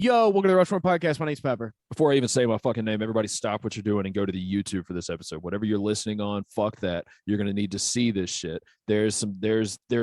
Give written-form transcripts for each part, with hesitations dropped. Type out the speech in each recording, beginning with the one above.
Yo, welcome to the Rushmore podcast. My name's Pepper. Before I even say my fucking name, everybody stop what you're doing and go to the YouTube for this episode. Whatever you're listening on, fuck that. You're gonna need to see this shit. There are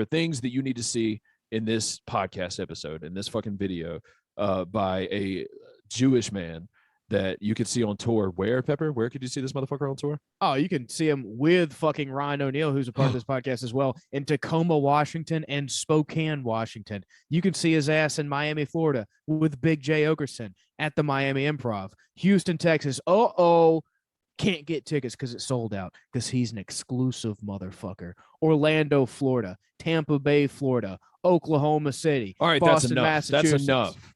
things that you need to see in this podcast episode, in this fucking video, by a Jewish man that you could see on tour. Where, Pepper? Where could you see this motherfucker on tour? Oh, you can see him with fucking Ryan O'Neill, who's a part of this podcast as well, in Tacoma, Washington, and Spokane, Washington. You can see his ass in Miami, Florida, with Big J. Okerson at the Miami Improv. Houston, Texas. Can't get tickets because it's sold out because he's an exclusive motherfucker. Orlando, Florida. Tampa Bay, Florida. Oklahoma City. All right, Boston, that's enough. That's enough.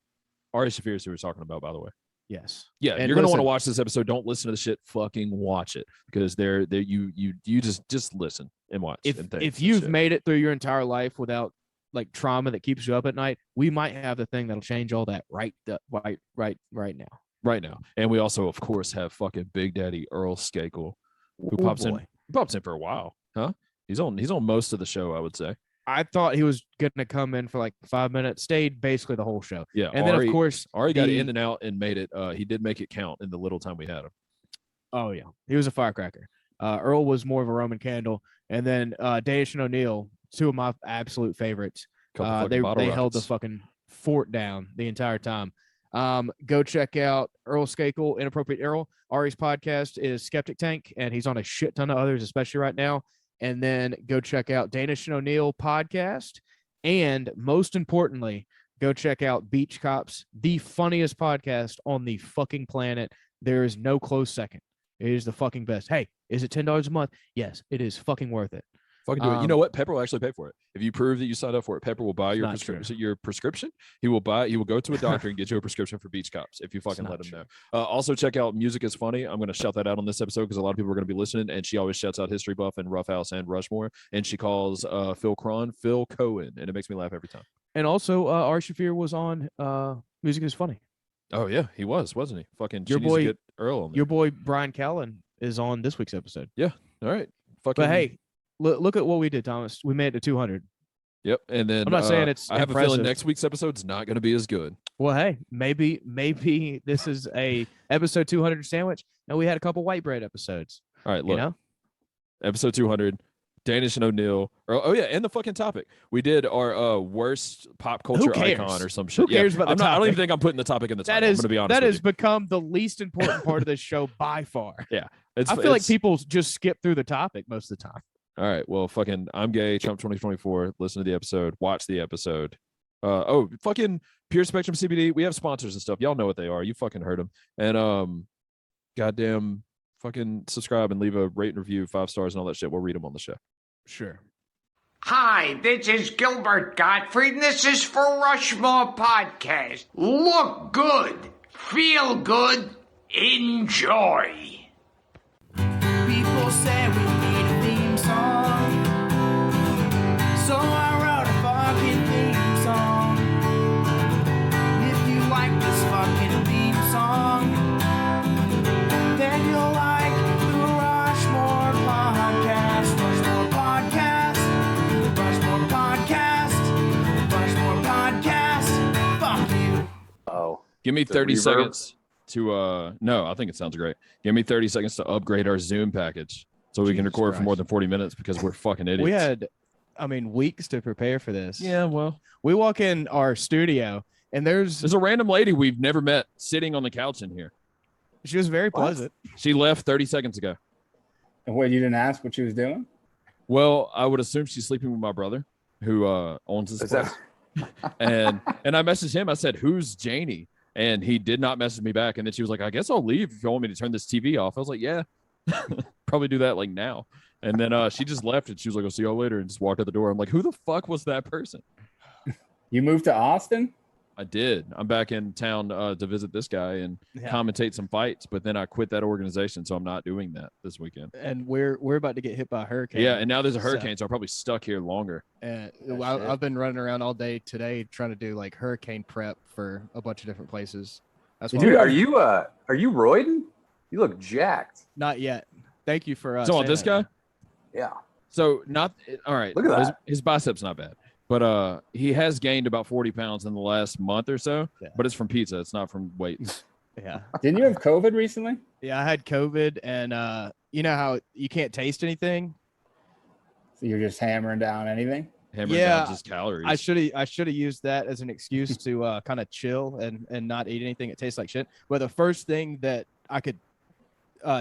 Ari Shaffir is who we're talking about, by the way. Yes. Yeah, and you're gonna want to watch this episode. Don't listen to the shit. Fucking watch it because you just listen and watch. If you've made it through your entire life without like trauma that keeps you up at night, we might have the thing that'll change all that right now. Right now, and we also, of course, have fucking Big Daddy Earl Skakel, who pops in for a while, huh? He's on most of the show, I would say. I thought he was going to come in for like 5 minutes, stayed basically the whole show. Yeah. And then, of course, Ari got in and out and made it. He did make it count in the little time we had him. Oh, yeah. He was a firecracker. Earl was more of a Roman candle. And then Danish and O'Neill, two of my absolute favorites. They held the fucking fort down the entire time. Go check out Earl Skakel, Inappropriate Earl. Ari's podcast is Skeptic Tank, and he's on a shit ton of others, especially right now. And then go check out Danish and O'Neill podcast. And most importantly, go check out Beach Cops, the funniest podcast on the fucking planet. There is no close second. It is the fucking best. Hey, is it $10 a month? Yes, it is fucking worth it. Fucking do it. You know what? Pepper will actually pay for it. If you prove that you signed up for it, Pepper will buy your prescription. He will go to a doctor and get you a prescription for Beach Cops if you fucking let him know. Also, check out Music is Funny. I'm going to shout that out on this episode because a lot of people are going to be listening, and she always shouts out History Buff and Roughhouse and Rushmore, and she calls Phil Cohen, and it makes me laugh every time. And also, Ari Shaffir was on Music is Funny. Oh, yeah, he was, wasn't he? Fucking your boy, get Earl on there. Your boy, Brian Callen, is on this week's episode. Yeah, all right. Fucking. But hey, look at what we did, Thomas. We made it to 200. Yep, and then I'm not saying it's. I have a feeling next week's episode's not going to be as good. Well, hey, maybe this is a episode 200 sandwich, and we had a couple white bread episodes. All right, look, episode 200, Danish and O'Neill. Oh yeah, and the fucking topic. We did our worst pop culture icon or some shit. Who cares about the topic? I don't even think I'm putting the topic in the title. I'm going to be honest. That has become the least important part of this show by far. Yeah, I feel like people just skip through the topic most of the time. All right, well, fucking, I'm gay, Trump 2024. Listen to the episode, watch the episode. Fucking Pure Spectrum CBD. We have sponsors and stuff. Y'all know what they are. You fucking heard them. And goddamn, fucking subscribe and leave a rate and review, 5 stars and all that shit. We'll read them on the show. Sure. Hi, this is Gilbert Gottfried, and this is for Rushmore Podcast. Look good, feel good, enjoy. People say we need a theme song, so I wrote a fucking theme song. If you like this fucking theme song, then you'll like the Rushmore Podcast. Rushmore Podcast, Rushmore Podcast, Rushmore Podcast. Fuck you. Oh, give me 30 seconds to no, I think it sounds great. Give me 30 seconds to upgrade our Zoom package so we can record for more than 40 minutes because we're fucking idiots. We had, weeks to prepare for this. Yeah, well, we walk in our studio and there's a random lady we've never met sitting on the couch in here. She was very pleasant. She left 30 seconds ago. And what, you didn't ask what she was doing? Well, I would assume she's sleeping with my brother who owns this place. and I messaged him. I said, "Who's Janie?" And he did not message me back. And then she was like, "I guess I'll leave if you want me to turn this TV off." I was like, "Yeah, probably do that like now." And then she just left and she was like, "I'll see y'all later," and just walked out the door. I'm like, who the fuck was that person? You moved to Austin? I did. I'm back in town to visit this guy and commentate some fights, but then I quit that organization, so I'm not doing that this weekend. And we're about to get hit by a hurricane. Yeah, and now there's a hurricane, so I'm probably stuck here longer. And I've been running around all day today trying to do like hurricane prep for a bunch of different places. That's dude, are you roiding? You look jacked. Not yet. Thank you for so on this guy? Yeah. So not all right. Look at that. His biceps not bad. But he has gained about 40 pounds in the last month or so. Yeah. But it's from pizza. It's not from weight. Yeah. Didn't you have COVID recently? Yeah, I had COVID, and you know how you can't taste anything? So you're just hammering down anything? Hammering Yeah, down just calories. I should have used that as an excuse to kind of chill and not eat anything that tastes like shit. But the first thing that I could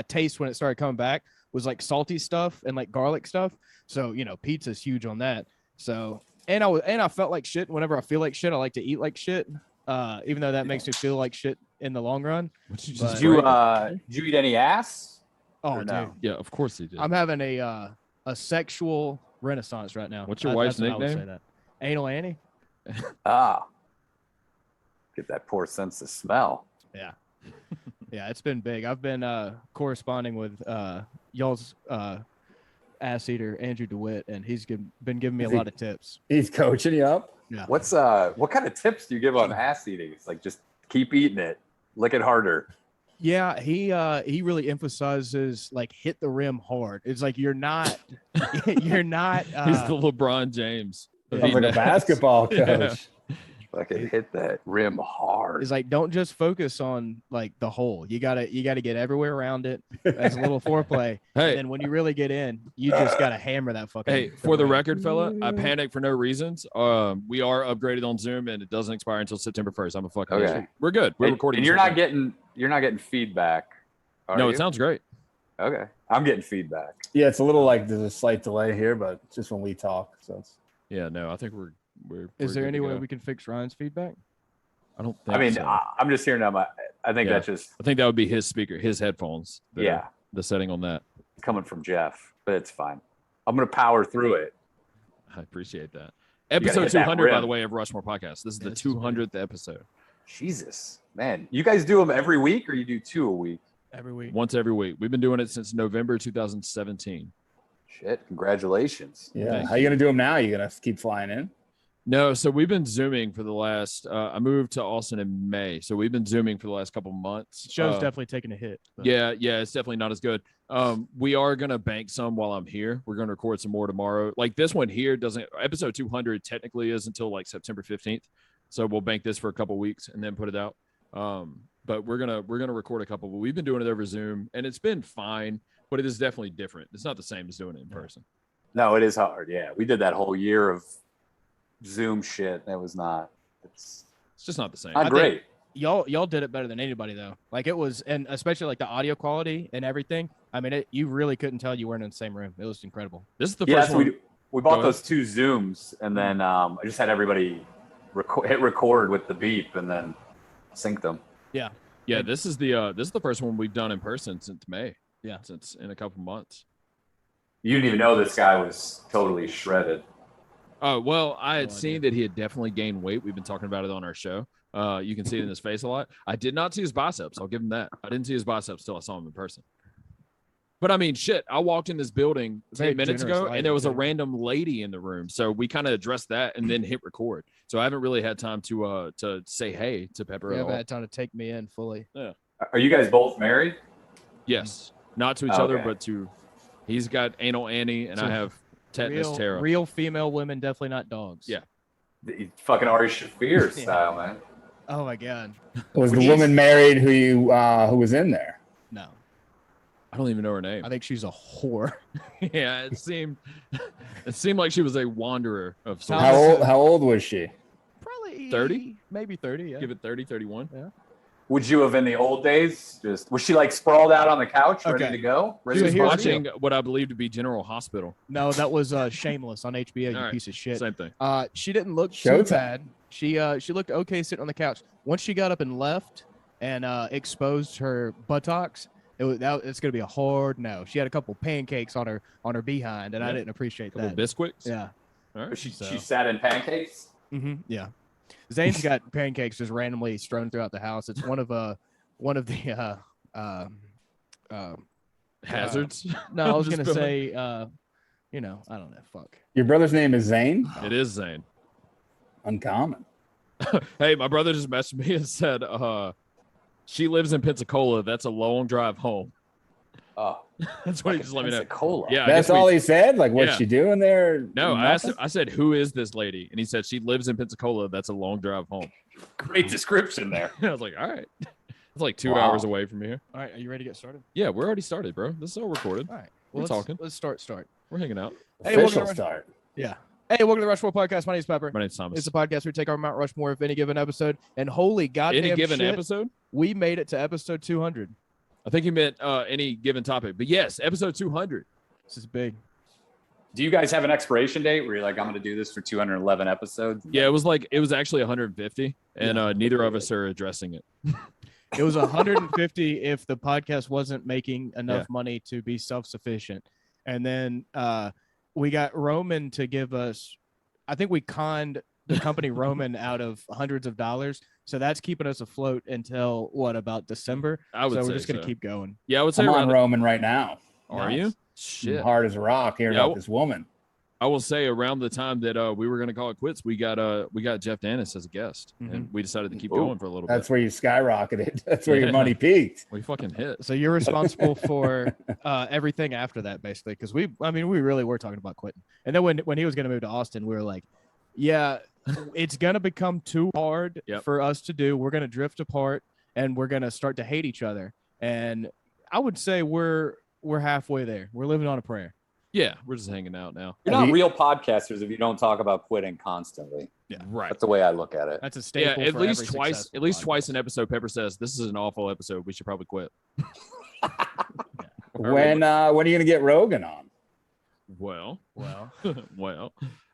taste when it started coming back was like salty stuff and like garlic stuff. So, you know, pizza's huge on that. So, and I felt like shit. Whenever I feel like shit, I like to eat like shit. Even though that makes me feel like shit in the long run. Did you eat any ass? Oh, dude. No? Yeah, of course he did. I'm having a sexual renaissance right now. What's your wife's that's what I would nickname? say that. Anal Annie. Get that poor sense of smell. Yeah. Yeah, it's been big. I've been corresponding with y'all's ass eater, Andrew DeWitt, and he's been giving me a lot of tips. He's coaching you up? Yeah. What kind of tips do you give on ass eating? It's like, just keep eating it. Lick it harder. Yeah, he really emphasizes like hit the rim hard. It's like you're not He's the LeBron James. of Sounds like a eating ass. basketball coach. Yeah. Like, it hit that rim hard. It's like don't just focus on like the hole. You gotta get everywhere around it. That's a little foreplay. Hey. And then when you really get in, you just gotta hammer that fucking. Hey, for the rim. record, fella, I panicked for no reasons. We are upgraded on Zoom, and it doesn't expire until September 1st. I'm a fucking Okay. idiot. We're good. We're recording. And you're not getting feedback. No, are it you? sounds great. Okay. I'm getting feedback. Yeah, it's a little like there's a slight delay here, but it's just when we talk. So it's Yeah, no, I think we're. Is there good any to way go. we can fix Ryan's feedback? I don't think. I mean, so. I'm just hearing that. I think Yeah. that's just I think that would be his speaker, his headphones. Yeah. The setting on that. coming from Jeff, but it's fine. I'm going to power through it. I appreciate that. gotta Episode hit that 200, by rim. the way, of Rushmore Podcast. This is the 200th episode. Jesus, man. You guys do them every week or you do 2 a week? Every week. Once every week. We've been doing it since November 2017. Shit, congratulations. Yeah. Thank How you gonna do them now? You gonna keep flying in? No, so we've been Zooming for the last, I moved to Austin in May. So we've been Zooming for the last couple months. Show's definitely taking a hit. but- Yeah, it's definitely not as good. We are going to bank some while I'm here. We're going to record some more tomorrow. Like this one here doesn't, episode 200 technically is until like September 15th. So we'll bank this for a couple weeks and then put it out. But we're going to record a couple, but we've been doing it over Zoom and it's been fine, but it is definitely different. It's not the same as doing it in person. No, it is hard. Yeah. We did that whole year of Zoom shit. That was not, it's It's just not the same. not great. Y'all did it better than anybody though. Like it was, and especially like the audio quality and everything. I mean, you really couldn't tell you weren't in the same room. It was incredible. This is the Yeah, first so one. we Go bought ahead. those 2 Zooms and then I just had everybody hit record with the beep and then sync them. Yeah, this is the first one we've done in person since May. Yeah. Since in a couple months. You didn't even know this guy was totally shredded. Oh, well, I had No seen idea. that he had definitely gained weight. We've been talking about it on our show. You can see it in his face a lot. I did not see his biceps. I'll give him that. I didn't see his biceps till I saw him in person. But I mean, shit, I walked in this building Very 10 minutes generous ago lighting, and there was a too. random lady in the room. So we kind of addressed that and then hit record. So I haven't really had time to say hey to Pepper You at haven't all. had time to take me in fully. Are you guys both married? Yes. Not to each Oh, other, okay. but to he's got anal Annie and I So have tetanus Tara. Real female women, definitely not dogs. Yeah. The fucking Ari Shaffir style, man. Oh my god. Was the Jeez. woman married who you who was in there? No. I don't even know her name. I think she's a whore. Yeah, it seemed like she was a wanderer of sorts. How old was she? Probably 30? Maybe 30. Yeah. Give it 30, 31. Would you have in the old days was she like sprawled out on the couch ready Okay. to go? She Ready was to here's party? watching what I believe to be General Hospital. No, that was Shameless on HBO. You All right. piece of shit. Same thing. She didn't look too Showtime. bad. She looked okay sitting on the couch. Once she got up and left and exposed her buttocks, it's gonna be a hard no. She had a couple pancakes on her behind, and I Yeah. didn't appreciate Couple that. biscuits. Yeah. All right. She So- sat in pancakes? Yeah. Zane's got pancakes just randomly strewn throughout the house. It's one of the Hazards. no, I was Just gonna building. say I don't know. Fuck. Your brother's name is Zane? It is Zane. Uncommon. Hey, my brother just messaged me and said, she lives in Pensacola. That's a long drive home. Oh, That's what he just let me know. Pensacola. Yeah, That's all he said. Like, what's Yeah. she doing there? No, Nothing? I said, who is this lady? And he said, she lives in Pensacola. That's a long drive home. Great description there. I was like, all right. It's like 2 Wow. hours away from here. All right, are you ready to get started? Yeah, we're already started, bro. This is all recorded. All right, We're talking. Let's start. We're hanging out. Hey, welcome Official to start. Yeah. Hey, welcome to the Rushmore podcast. My name's Pepper. My name's Thomas. It's a podcast where we take our Mount Rushmore of any given episode, and holy goddamn Any given shit, episode? we made it to episode 200. I think he meant any given topic. But yes, episode 200. This is big. Do you guys have an expiration date where you're like, I'm going to do this for 211 episodes? Yeah, it was actually 150, and neither of us are addressing it. It was 150 if the podcast wasn't making enough money to be self-sufficient. And then we got Roman to give us, I think we conned the company Roman out of hundreds of dollars. So that's keeping us afloat until about December? I would so say we're just going to so. keep going. Yeah, I would say I'm on around. Roman right now. Are you? Shit. I'm hard as a rock hearing Yeah, about this woman. I will say around the time that we were going to call it quits, we got Jeff Dennis as a guest, and we decided to keep going for a little That's bit. where you skyrocketed. That's where your money peaked. We fucking hit. So you're responsible for everything after that, basically, because we really were talking about quitting. And then when he was going to move to Austin, we were like, yeah, it's going to become too hard for us to do. We're going to drift apart, and we're going to start to hate each other. And I would say we're halfway there. We're living on a prayer. Yeah, we're just hanging out now. You're not real podcasters if you don't talk about quitting constantly. Yeah, right. That's the way I look at it. That's a staple. At for least every twice. successful At least podcast. twice an episode. Pepper says this is an awful episode. We should probably quit. When are you gonna get Rogan on? Well.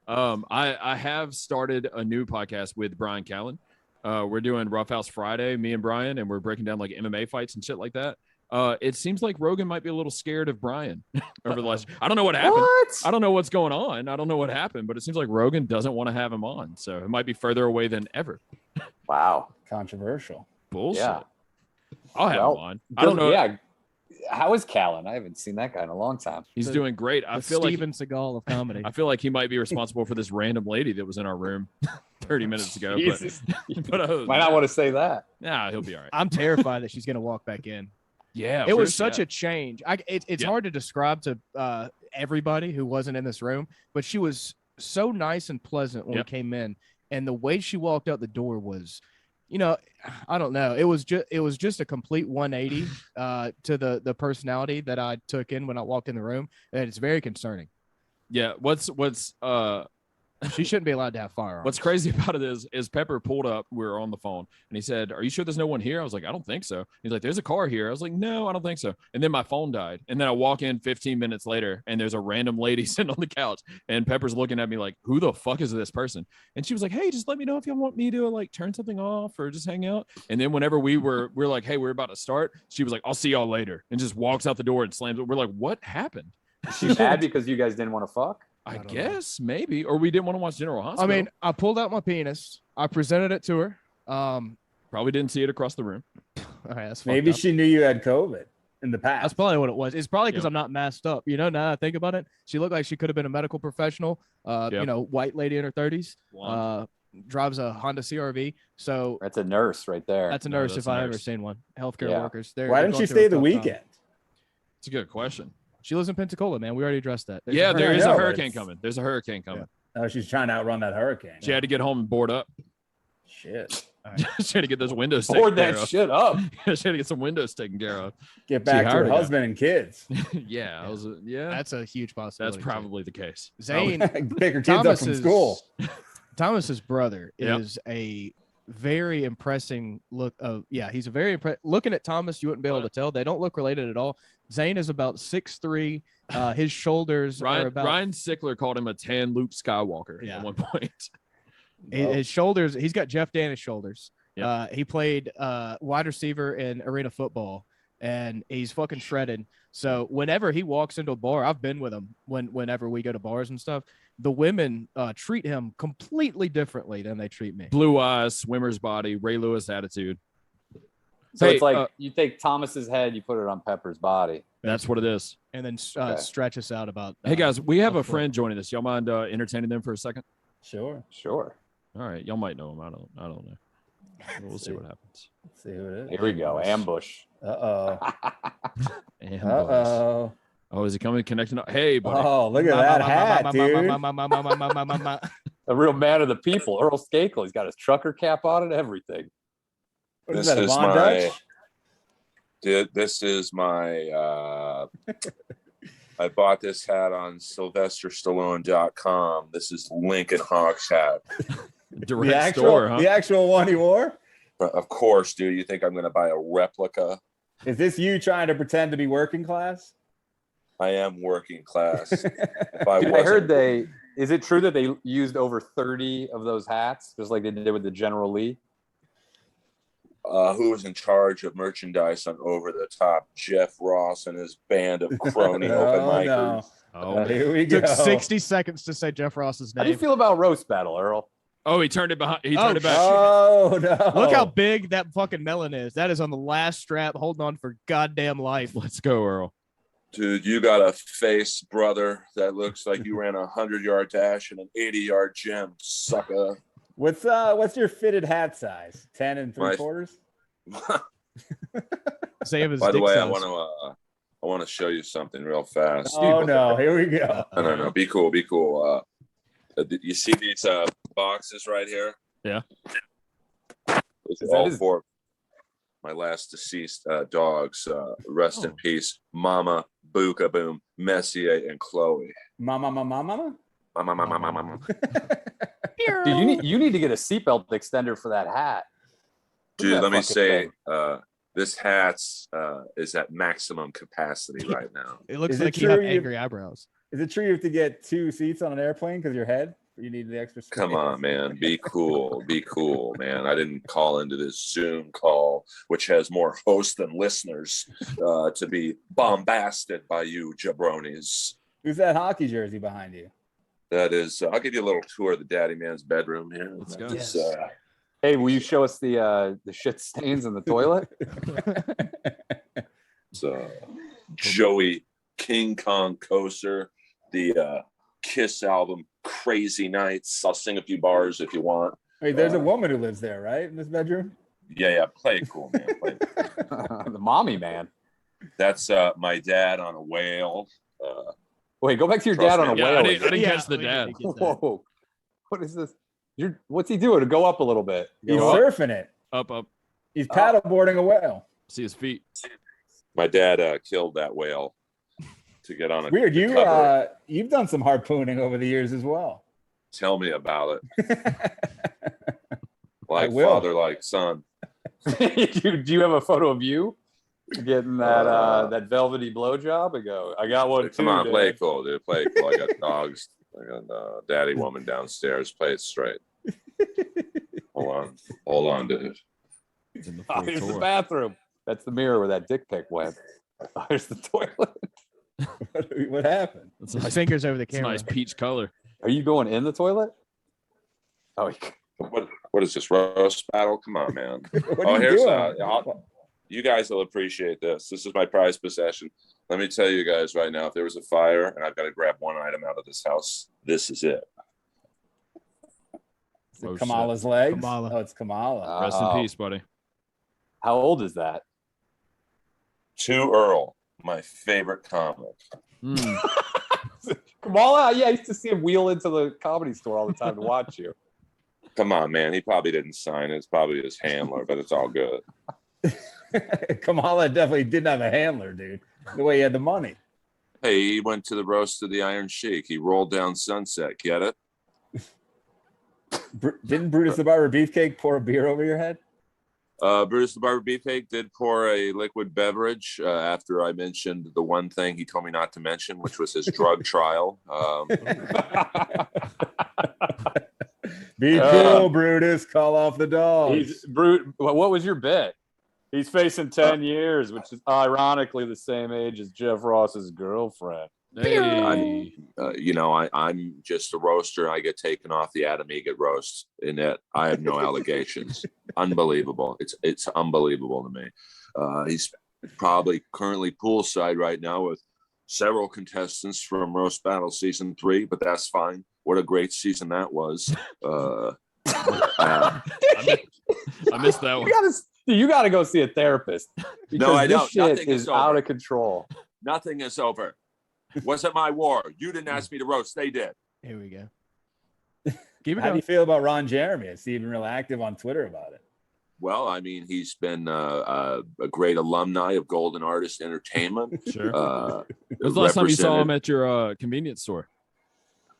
I have started a new podcast with Brian Callen. We're doing Rough House Friday, me and Brian, and we're breaking down like MMA fights and shit like that. It seems like Rogan might be a little scared of Brian over the last. I don't know what happened. I don't know what's going on. I don't know what happened, but it seems like Rogan doesn't want to have him on, so it might be further away than ever. Wow. Controversial. Bullshit. Yeah. I'll have him on. I don't know. Yeah. How is Callan? I haven't seen that guy in a long time. He's doing great. I feel Steven Seagal of comedy. I feel like he might be responsible for this random lady that was in our room 30 minutes ago. Jesus. But Might not want to say that. Nah, he'll be all right. I'm terrified that she's going to walk back in. Yeah, it was such a change. It's hard to describe to everybody who wasn't in this room, but she was so nice and pleasant when we came in, and the way she walked out the door was, I don't know. It was just a complete 180 to the personality that I took in when I walked in the room, and it's very concerning. Yeah, what's she shouldn't be allowed to have firearms. What's crazy about it is Pepper pulled up. We were on the phone, and he said, "Are you sure there's no one here?" I was like, "I don't think so." He's like, "There's a car here." I was like, "No, I don't think so." And then my phone died, and then I walk in 15 minutes later, and there's a random lady sitting on the couch, and Pepper's looking at me like, "Who the fuck is this person?" And she was like, "Hey, just let me know if you want me to like turn something off or just hang out." And then whenever we're like, "Hey, we're about to start," she was like, "I'll see y'all later," and just walks out the door and slams it. We're like, "What happened?" Is she mad because you guys didn't want to fuck? I guess maybe, or we didn't want to watch General Hospital. I mean, I pulled out my penis. I presented it to her. Probably didn't see it across the room. All right, that's Maybe fucked up. she knew you had COVID in the past. That's probably what it was. It's probably because I'm not masked up. Now that I think about it, she looked like she could have been a medical professional. White lady in her 30s. Drives a Honda CRV. So that's a nurse right there. That's a nurse if I ever seen one. Healthcare workers. Why didn't she stay the weekend? It's a good question. She lives in Pensacola, man. We already addressed that. There is a hurricane coming. There's a hurricane coming. Yeah. Oh, she's trying to outrun that hurricane. She had to get home and board up. Shit. Right. She had to get those windows board taken care that of. shit up. She had to get some windows taken care of. Get back to her husband and kids. Yeah, that's a huge possibility. That's probably the case. Zane, pick her kids up from school. Thomas's brother is a very impressing look of he's a very looking at Thomas, you wouldn't be able to tell. They don't look related at all. Zane is about 6'3". His shoulders are about Ryan Sickler called him a tan Luke Skywalker at one point. His shoulders, he's got Jeff Dennis shoulders. Yep. He played wide receiver in arena football, and he's fucking shredded. So whenever he walks into a bar, I've been with him whenever we go to bars and stuff, the women treat him completely differently than they treat me. Blue eyes, swimmer's body, Ray Lewis attitude. So it's like you take Thomas's head, you put it on Pepper's body. That's what it is. And then stretch us out about. Hey guys, we have a friend joining us. Y'all mind entertaining them for a second? Sure. All right, y'all might know him. I don't know. We'll see what happens. Let's see who it is. Here we go. Ambush. Uh-oh. Uh-oh. Oh, is he coming connecting up? Hey, buddy. Oh, look at that hat, dude. A real man of the people, Earl Skakel. He's got his trucker cap on and everything. What is that, a Von Dutch? Dude, this is my I bought this hat on SylvesterStallone.com. This is Lincoln Hawk's hat. Direct store, huh? The actual one he wore? Of course, dude. You think I'm going to buy a replica? Is this you trying to pretend to be working class? I am working class. I heard is it true that they used over 30 of those hats, just like they did with the General Lee? Who was in charge of merchandise on Over the Top? Jeff Ross and his band of crony open micers. No. Oh, here we go. Took 60 seconds to say Jeff Ross's name. How do you feel about Roast Battle, Earl? Oh, he turned it behind. He turned it back. Oh, no. Look how big that fucking melon is. That is on the last strap, holding on for goddamn life. Let's go, Earl. Dude, you got a face, brother, that looks like you ran a 100-yard dash in an 80-yard gym, sucker. What's your fitted hat size? 10 3/4? Save his By the way, size. I want to show you something real fast. Oh, no. Here we go. No. Be cool. You see these boxes right here? Yeah. Those are all four of my last deceased dogs. Rest in peace, Mama, Booka Boom, Messier, and Chloe. Mama. Dude, you need to get a seatbelt extender for that hat. Dude, let me say, this hat's is at maximum capacity right now. It looks like you have angry eyebrows. Is it true you have to get 2 seats on an airplane because your head? You need the extra space? Come on, man. Be cool, man. I didn't call into this Zoom call, which has more hosts than listeners, to be bombasted by you jabronis. Who's that hockey jersey behind you? That is, I'll give you a little tour of the daddy man's bedroom here. Let's go. Yes. Hey, will you show us the shit stains in the toilet? It's Joey King Kong Koser, the Kiss album Crazy Nights. I'll sing a few bars if you want. Wait, there's a woman who lives there, right? In this bedroom? Yeah. Play it cool, man. Play it cool. The mommy man. That's my dad on a whale. Wait, go back to your dad on a whale. I didn't catch the dad. Whoa. What is this? What's he doing? Go up a little bit. He's surfing it. Up. He's paddleboarding a whale. See his feet. My dad killed that whale to get on a Weird. You've done some harpooning over the years as well. Tell me about it. Like father, like son. Do you have a photo of you getting that velvety blowjob? I got one too. Come on, dude. play it cool, dude. Play it cool. I got dogs. I got daddy woman downstairs. Play it straight. Hold on, dude. It's in the Here's the bathroom. That's the mirror where that dick pic went. Here's the toilet. What happened? My finger's over the It's a camera. nice peach color. Are you going in the toilet? Oh, what is this, roast battle? Come on, man. You guys will appreciate this. This is my prized possession. Let me tell you guys right now, if there was a fire and I've got to grab one item out of this house, this is it. Is it Kamala's legs? Kamala. Oh, it's Kamala. Rest in peace, buddy. How old is that? To Earl, my favorite comic. Kamala? Yeah, I used to see him wheel into the comedy store all the time to watch you. Come on, man. He probably didn't sign it. It's probably his handler, but it's all good. Kamala definitely didn't have a handler, dude. The way he had the money. Hey, he went to the roast of the Iron Sheik. He rolled down Sunset. Get it? Didn't Brutus the Barber Beefcake pour a beer over your head? Brutus the Barber Beefcake did pour a liquid beverage after I mentioned the one thing he told me not to mention, which was his drug trial. Be cool, Brutus. Call off the dogs. What was your bet? He's facing 10 years, which is ironically the same age as Jeff Ross's girlfriend. Hey. I'm just a roaster. I get taken off the Adam Egget roast in that I have no allegations. Unbelievable. It's unbelievable to me. He's probably currently poolside right now with several contestants from Roast Battle Season 3, but that's fine. What a great season that was. I missed that one. Dude, you got to go see a therapist. No, I this don't. Shit Nothing is is out over. of control. Nothing is over. Wasn't my war. You didn't ask me to roast. They did. Here we go. How do you feel about Ron Jeremy? I see you've been real active on Twitter about it. Well, I mean, he's been a great alumni of Golden Artist Entertainment. Sure. When's the last time you saw him at your convenience store?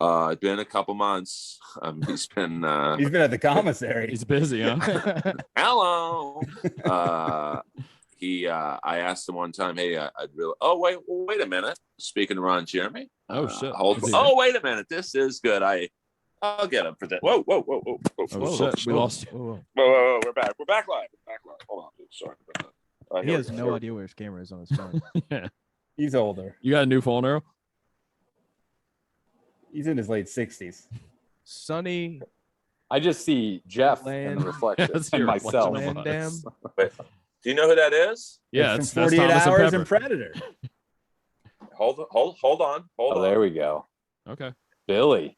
It's been a couple months. He's been at the commissary. He's busy, huh? Hello. I asked him one time, hey, I'd really. Oh wait a minute. Speaking of Ron Jeremy. Oh shit. Wait a minute. This is good. I'll get him for that. Whoa. Shit. We lost you. Whoa. We're back. We're back live. Hold on. Sorry about that. He has no idea where his camera is on his phone. Yeah. He's older. You got a new phone, Earl? He's in his late 60s. Sunny. I just see Jeff Land. in the reflection and myself. Land Dam. Wait, do you know who that is? Yeah, it's it's from 48 Thomas Hours and and Predator. Hold on. Oh, there we go. Okay. Billy.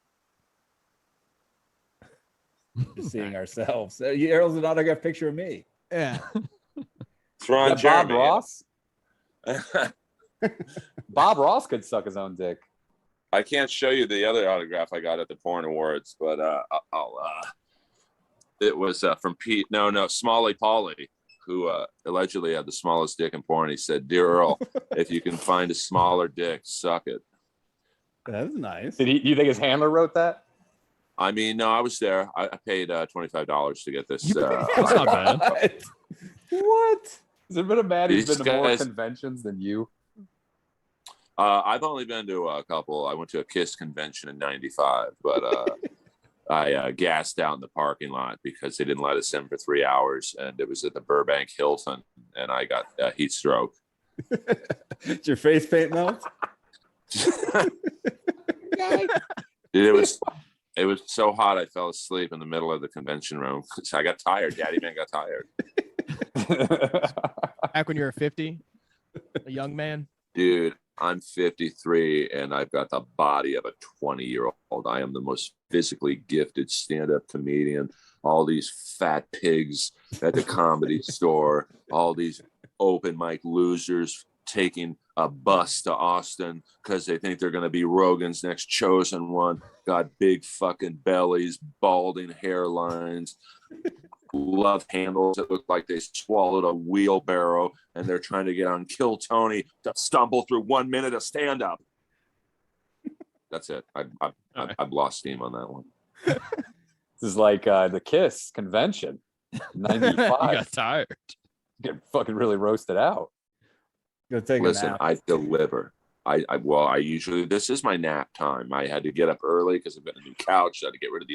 Just seeing ourselves. Earl's an autograph picture of me. Yeah. It's Ron Jeremy. Bob Ross? Bob Ross could suck his own dick. I can't show you the other autograph I got at the Porn Awards, but it was from Pete. No, Smalley Pauly, who allegedly had the smallest dick in porn. He said, "Dear Earl, if you can find a smaller dick, suck it." That's nice. Do you think his handler wrote that? I mean, no, I was there. I paid $25 to get this. That's not bad. What? Has there been a man who's These been to more guys- conventions than you? I've only been to a couple. I went to a KISS convention in '95, but I gassed out in the parking lot because they didn't let us in for 3 hours, and it was at the Burbank Hilton, and I got a heat stroke. Did your face paint melt? Dude, it was so hot I fell asleep in the middle of the convention room. I got tired. Daddy man got tired. Back when you were 50, a young man. Dude, I'm 53 and I've got the body of a 20-year-old. I am the most physically gifted stand-up comedian. All these fat pigs at the Comedy Store, all these open mic losers taking a bus to Austin because they think they're going to be Rogan's next chosen one. Got big fucking bellies, balding hairlines, love handles that look like they swallowed a wheelbarrow, and they're trying to get on Kill Tony to stumble through 1 minute of stand-up. That's it. I've lost steam on that one. This is like the KISS convention, 95. You got tired. Get fucking really roasted out. Go take Listen, a nap. I deliver. I usually, this is my nap time. I had to get up early because I've got a new couch. I had to get rid of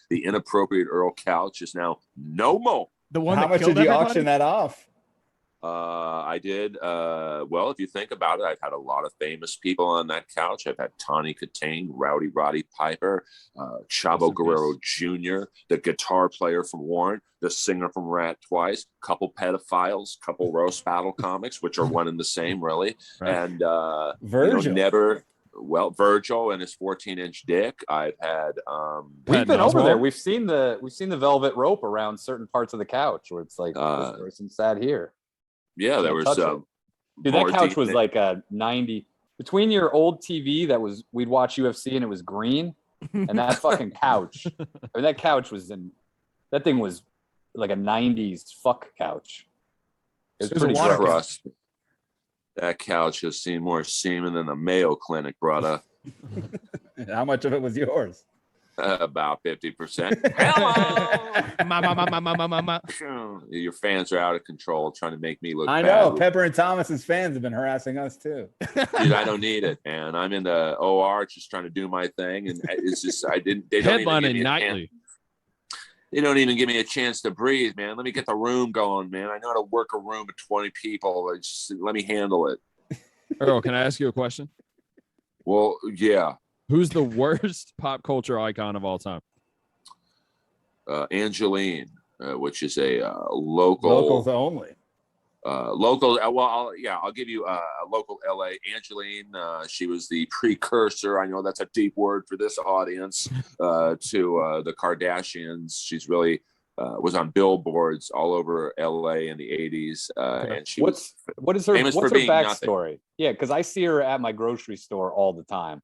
the Inappropriate Earl couch is now no more. The one How that much killed did you everybody? auction that off? I did. Well, if you think about it, I've had a lot of famous people on that couch. I've had Tawny Katane, Rowdy Roddy Piper, Chavo Guerrero Jr., the guitar player from Warrant, the singer from Rat Twice, couple pedophiles, couple roast battle comics, which are one and the same, really. Right. And Virgil. Virgil and his 14-inch dick. I've had We've been over Oswald? there. We've seen the velvet rope around certain parts of the couch where it's like this person sat here. yeah, there was Touch it. Dude, that more couch deep was than- like a 90 between your old TV we'd watch UFC and it was green, and that fucking couch. I mean, that thing was like a 90s fuck couch. It was There's a pretty water gross. Trust me. That couch has seen more semen than a Mayo Clinic, brother. How much of it was yours? About 50%. Hello. Ma. Your fans are out of control trying to make me look I bad. know. Pepper and Thomas's fans have been harassing us too. Dude, I don't need it, man. I'm in the OR just trying to do my thing, and it's just they don't even give Headlining me a nightly. chance. They don't even give me a chance to breathe, man. Let me get the room going, man. I know how to work a room of 20 people. Just let me handle it. Earl, can I ask you a question? Well, yeah. Who's the worst pop culture icon of all time? Angeline, which is a local. Locals only. Local. I'll give you a local LA. Angeline. She was the precursor. I know that's a deep word for this audience. To the Kardashians. She's really was on billboards all over LA in the 80s. And she what is her backstory? Nothing. Yeah, because I see her at my grocery store all the time.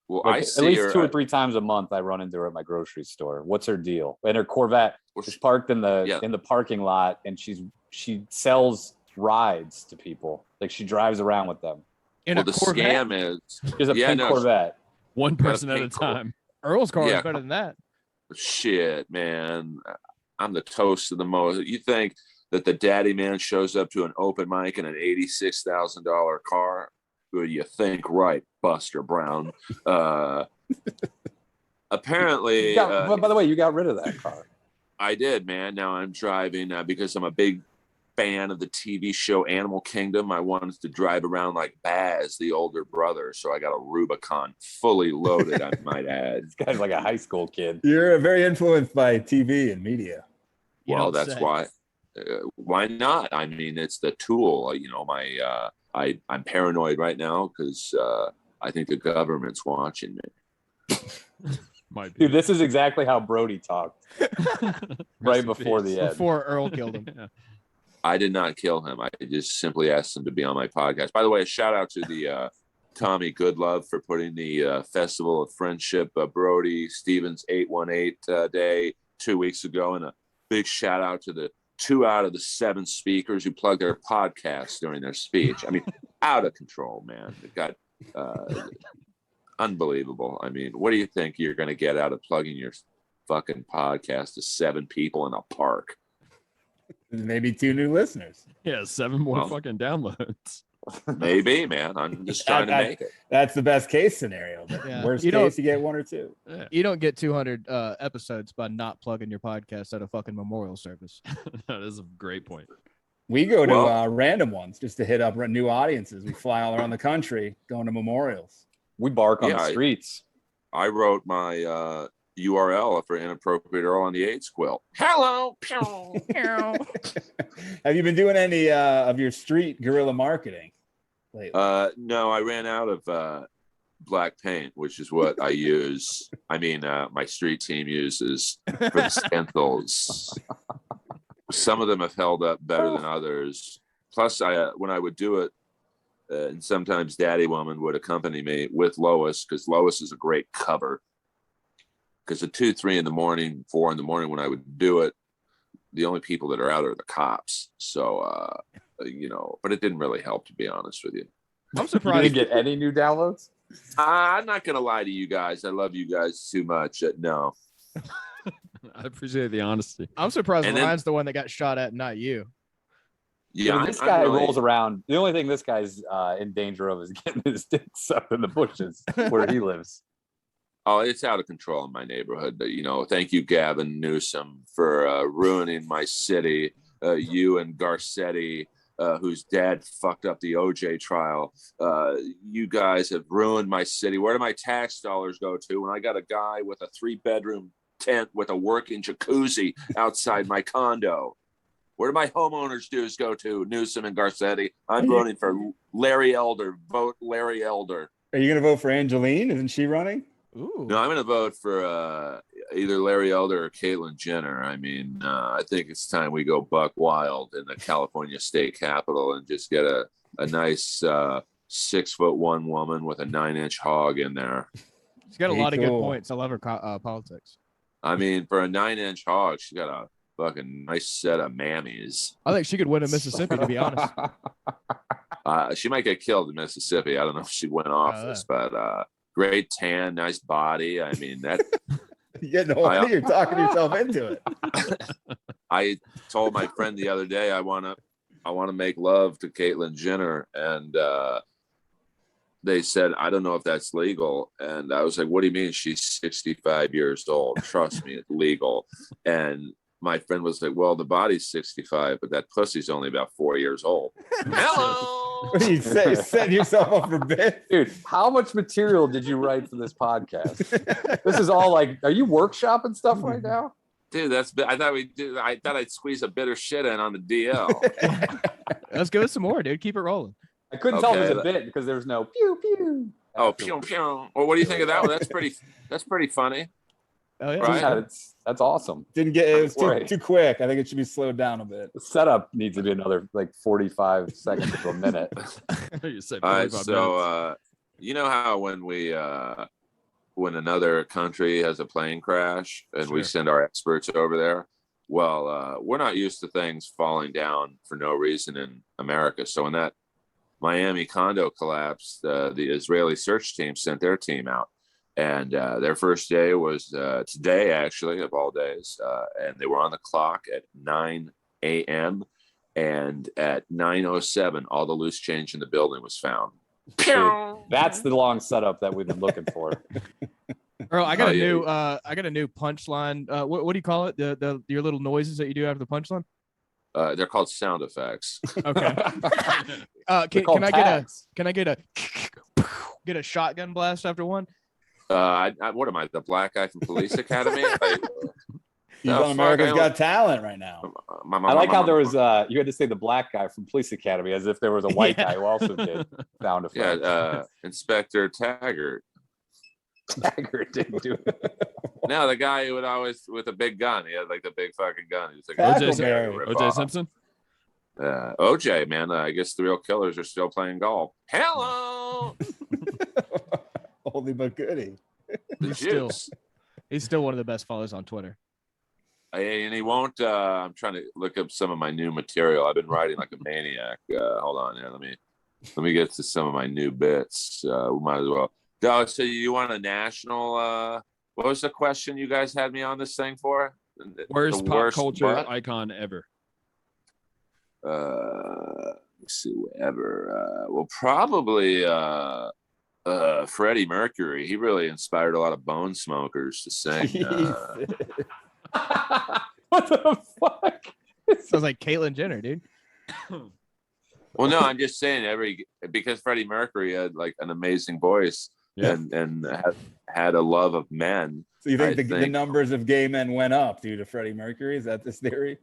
Well, like, I see at least her 2 or 3 times a month. I run into her at my grocery store. What's her deal? And her Corvette is parked in the parking lot, and she sells rides to people. Like she drives around with them. In a Corvette? Scam is there's a pink Corvette. One person at a time. Earl's car is better than that. Shit, man. I'm the toast of the most. You think that the daddy man shows up to an open mic in an $86,000 car? Well, you think right, Buster Brown. Apparently, by the way, you got rid of that car. I did, man. Now I'm driving because I'm a big fan of the TV show Animal Kingdom. I wanted to drive around like Baz, the older brother. So I got a Rubicon fully loaded, I might add. This guy's like a high school kid. You're very influenced by TV and media. Well, that's why. Why not? I mean, it's the tool. You know, I'm paranoid right now because I think the government's watching me. Might be. Dude, this is exactly how Brody talked right before the end. Before Earl killed him. Yeah. I did not kill him. I just simply asked him to be on my podcast. By the way, a shout out to the Tommy Goodlove for putting the Festival of Friendship Brody Stevens 818 day 2 weeks ago. And a big shout out to the 2 out of the 7 speakers who plugged their podcast during their speech. I mean, out of control, man. It got unbelievable. I mean, what do you think you're going to get out of plugging your fucking podcast to 7 people in a park? Maybe 2 new listeners. Yeah, 7 more fucking downloads. Maybe, man. I'm just trying to make it. That's the best case scenario. But worst case, you get 1 or 2. Yeah. You don't get 200 episodes by not plugging your podcast at a fucking memorial service. That is a great point. We go to random ones just to hit up new audiences. We fly all around the country going to memorials. We bark on the streets. I wrote my URL for Inappropriate Earl on the AIDS quilt. Hello. Have you been doing any of your street guerrilla marketing lately? No, I ran out of black paint, which is what I use. I mean, my street team uses for the stencils. Some of them have held up better than others. Plus, when I would do it, and sometimes Daddy Woman would accompany me with Lois, because Lois is a great cover. Because at 2, 3 in the morning, 4 in the morning, when I would do it, the only people that are out are the cops. So, but it didn't really help, to be honest with you. I'm surprised. You didn't get any new downloads? I'm not going to lie to you guys. I love you guys too much. No. I appreciate the honesty. I'm surprised Ryan's the one that got shot at, not you. Yeah, this guy rolls around. The only thing this guy's in danger of is getting his dick sucked in the bushes where he lives. Oh, it's out of control in my neighborhood. Thank you, Gavin Newsom, for ruining my city. You and Garcetti, whose dad fucked up the OJ trial. You guys have ruined my city. Where do my tax dollars go to when I got a guy with a 3-bedroom tent with a working jacuzzi outside my condo? Where do my homeowners' dues go to? Newsom and Garcetti. I'm voting for Larry Elder. Vote Larry Elder. Are you going to vote for Angeline? Isn't she running? Ooh. No, I'm going to vote for either Larry Elder or Caitlyn Jenner. I mean, I think it's time we go buck wild in the California state capitol and just get a nice 6'1" woman with a 9-inch hog in there. She's got a lot of good points. I love her politics. I mean, for a 9-inch hog, she got a fucking nice set of mammies. I think she could win in Mississippi, to be honest. She might get killed in Mississippi. I don't know if she went office, but great tan, nice body. I mean, that. You're talking yourself into it. I told my friend the other day I want to make love to Caitlyn Jenner, and they said, I don't know if that's legal. And I was like, what do you mean? She's 65 years old. Trust me, it's legal. And my friend was like, well, the body's 65, but that pussy's only about 4 years old. Hello. What do you say? Set yourself up for bed? Dude, how much material did you write for this podcast? This is all like, are you workshopping stuff right now? Dude, I thought I'd squeeze a bitter shit in on the DL. Let's go with some more, dude. Keep it rolling. I couldn't tell it was a bit because there's no pew pew. Oh, pew pew. Well, what do you think of that one? That's pretty funny. Oh yeah. Right? Yeah, that's awesome. Didn't get it was Right. too quick. I think it should be slowed down a bit. The setup needs to be another like 45 seconds to a minute. You said All right, 45 so minutes. you know how when another country has a plane crash and we Sure. send our experts over there, well, we're not used to things falling down for no reason in America. So when that Miami condo collapsed, the Israeli search team sent their team out, and their first day was today, actually, of all days, and they were on the clock at 9 a.m. and at 9:07, all the loose change in the building was found. That's the long setup that we've been looking for. Earl, I got a new punchline. What do you call it? Your little noises that you do after the punchline? They're called sound effects. Okay. Can I get a shotgun blast after one? What am I, the black guy from Police Academy? He's on America's Got Talent right now. I like how there was you had to say the black guy from Police Academy as if there was a white guy who also did sound effects. Yeah, Inspector Taggart. Taggart didn't do it. No, the guy who would always with a big gun. He had like the big fucking gun. He was like OJ Simpson. OJ, man. I guess the real killers are still playing golf. Hello. Holy but goody. He's still one of the best followers on Twitter. And he won't. I'm trying to look up some of my new material. I've been writing like a maniac. Hold on here. Let me get to some of my new bits. We might as well. So you want a national? What was the question you guys had me on this thing for? Worst pop culture icon ever. Let's see, ever. Well, probably Freddie Mercury. He really inspired a lot of bone smokers to sing. What the fuck? Sounds like Caitlyn Jenner, dude. Well, no, I'm just saying because Freddie Mercury had like an amazing voice and had a love of men. So you think the numbers of gay men went up due to Freddie Mercury? Is that this theory?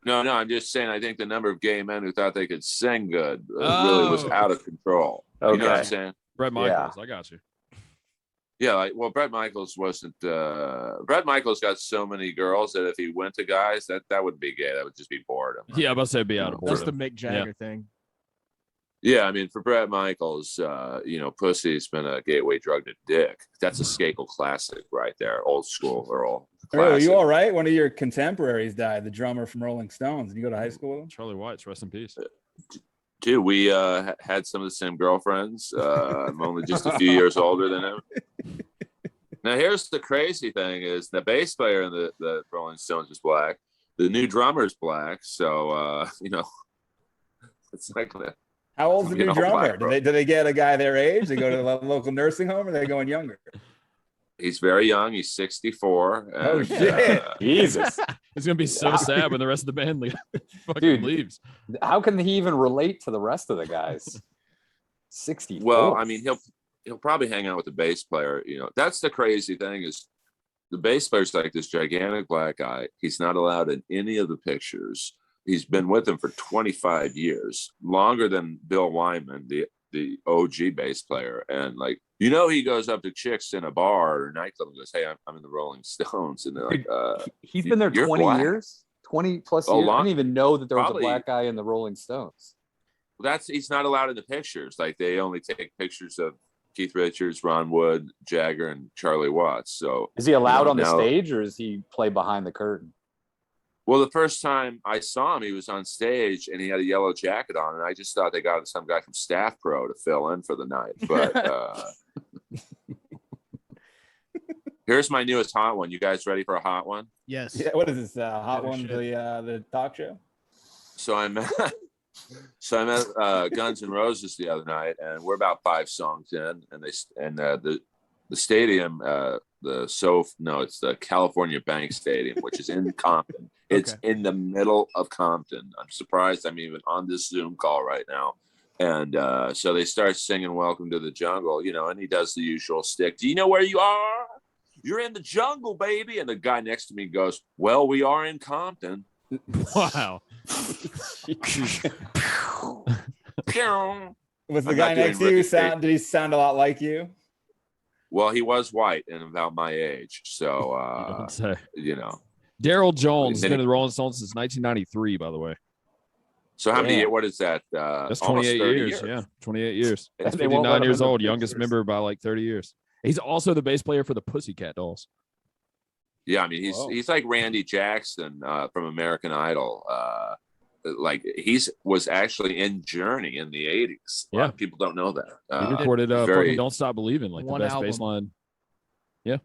No, I'm just saying I think the number of gay men who thought they could sing good really was out of control. Okay. You know what I'm saying? Bret Michaels, I got you. Yeah, Bret Michaels wasn't. Bret Michaels got so many girls that if he went to guys, that wouldn't be gay. That would just be boredom. Yeah, I'm about to say be out of boredom. That's the Mick Jagger thing. Yeah, I mean, for Bret Michaels, pussy's been a gateway drug to dick. That's a Skakel classic right there, old school Earl. Earl, are you all right? One of your contemporaries died, the drummer from Rolling Stones. Did you go to high school with him? Charlie Watts, rest in peace. Dude, we had some of the same girlfriends. I'm only just a few years older than him. Now, here's the crazy thing: is the bass player in the Rolling Stones is black. The new drummer's black. So it's like that. How old's the new drummer? Do they get a guy their age? They go to the local nursing home, or are they going younger? He's very young. He's 64. Oh shit! Jesus, it's gonna be so sad when the rest of the band leaves. How can he even relate to the rest of the guys? 64. Well, I mean, he'll probably hang out with the bass player. That's the crazy thing is the bass player's like this gigantic black guy. He's not allowed in any of the pictures. He's been with them for 25 years, longer than Bill Wyman, the OG bass player. And he goes up to chicks in a bar or nightclub and goes, "Hey, I'm in the Rolling Stones." And they're like, he's been there 20 black. years, 20 plus years. I didn't even know that there was a black guy in the Rolling Stones. Well, he's not allowed in the pictures. Like they only take pictures of Keith Richards, Ron Wood, Jagger, and Charlie Watts. So is he allowed on the stage, or does he play behind the curtain? Well, the first time I saw him, he was on stage and he had a yellow jacket on, and I just thought they got some guy from Staff Pro to fill in for the night. But here's my newest hot one. You guys ready for a hot one? Yes. Yeah. What is this? Hot one? The talk show? So I met Guns N' Roses the other night, and we're about 5 songs in, and the stadium, it's the California Bank Stadium, which is in Compton. It's in the middle of Compton. I'm surprised I'm even on this Zoom call right now. And so they start singing "Welcome to the Jungle," and he does the usual stick. "Do you know where you are? You're in the jungle, baby." And the guy next to me goes, "Well, we are in Compton." Wow. Was the guy next to you did he sound a lot like you? Well, he was white and about my age, so Daryl Jones has been in the Rolling Stones since 1993, by the way. So how many? What is that? That's 28 years. Yeah, 28 years. That's they won't let 59 him years in the old, youngest pictures. member by like 30 years. He's also the bass player for the Pussycat Dolls. Yeah, I mean he's like Randy Jackson from American Idol. Like was actually in Journey in the 80s. A lot of people don't know that. He recorded fucking Don't Stop Believing, like the best album. bass line. Yeah,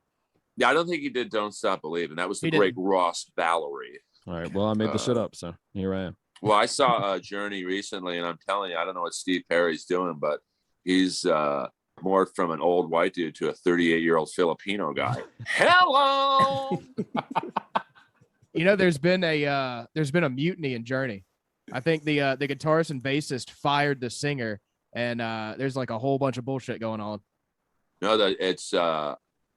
I don't think he did Don't Stop Believing. That was the great Ross Valerie. All right, well, I made the shit up, so here I am. Well, I saw Journey recently, and I'm telling you, I don't know what Steve Perry's doing, but he's more from an old white dude to a 38-year-old Filipino guy. Hello. There's been a mutiny in Journey. I think the guitarist and bassist fired the singer, and there's like a whole bunch of bullshit going on. No, that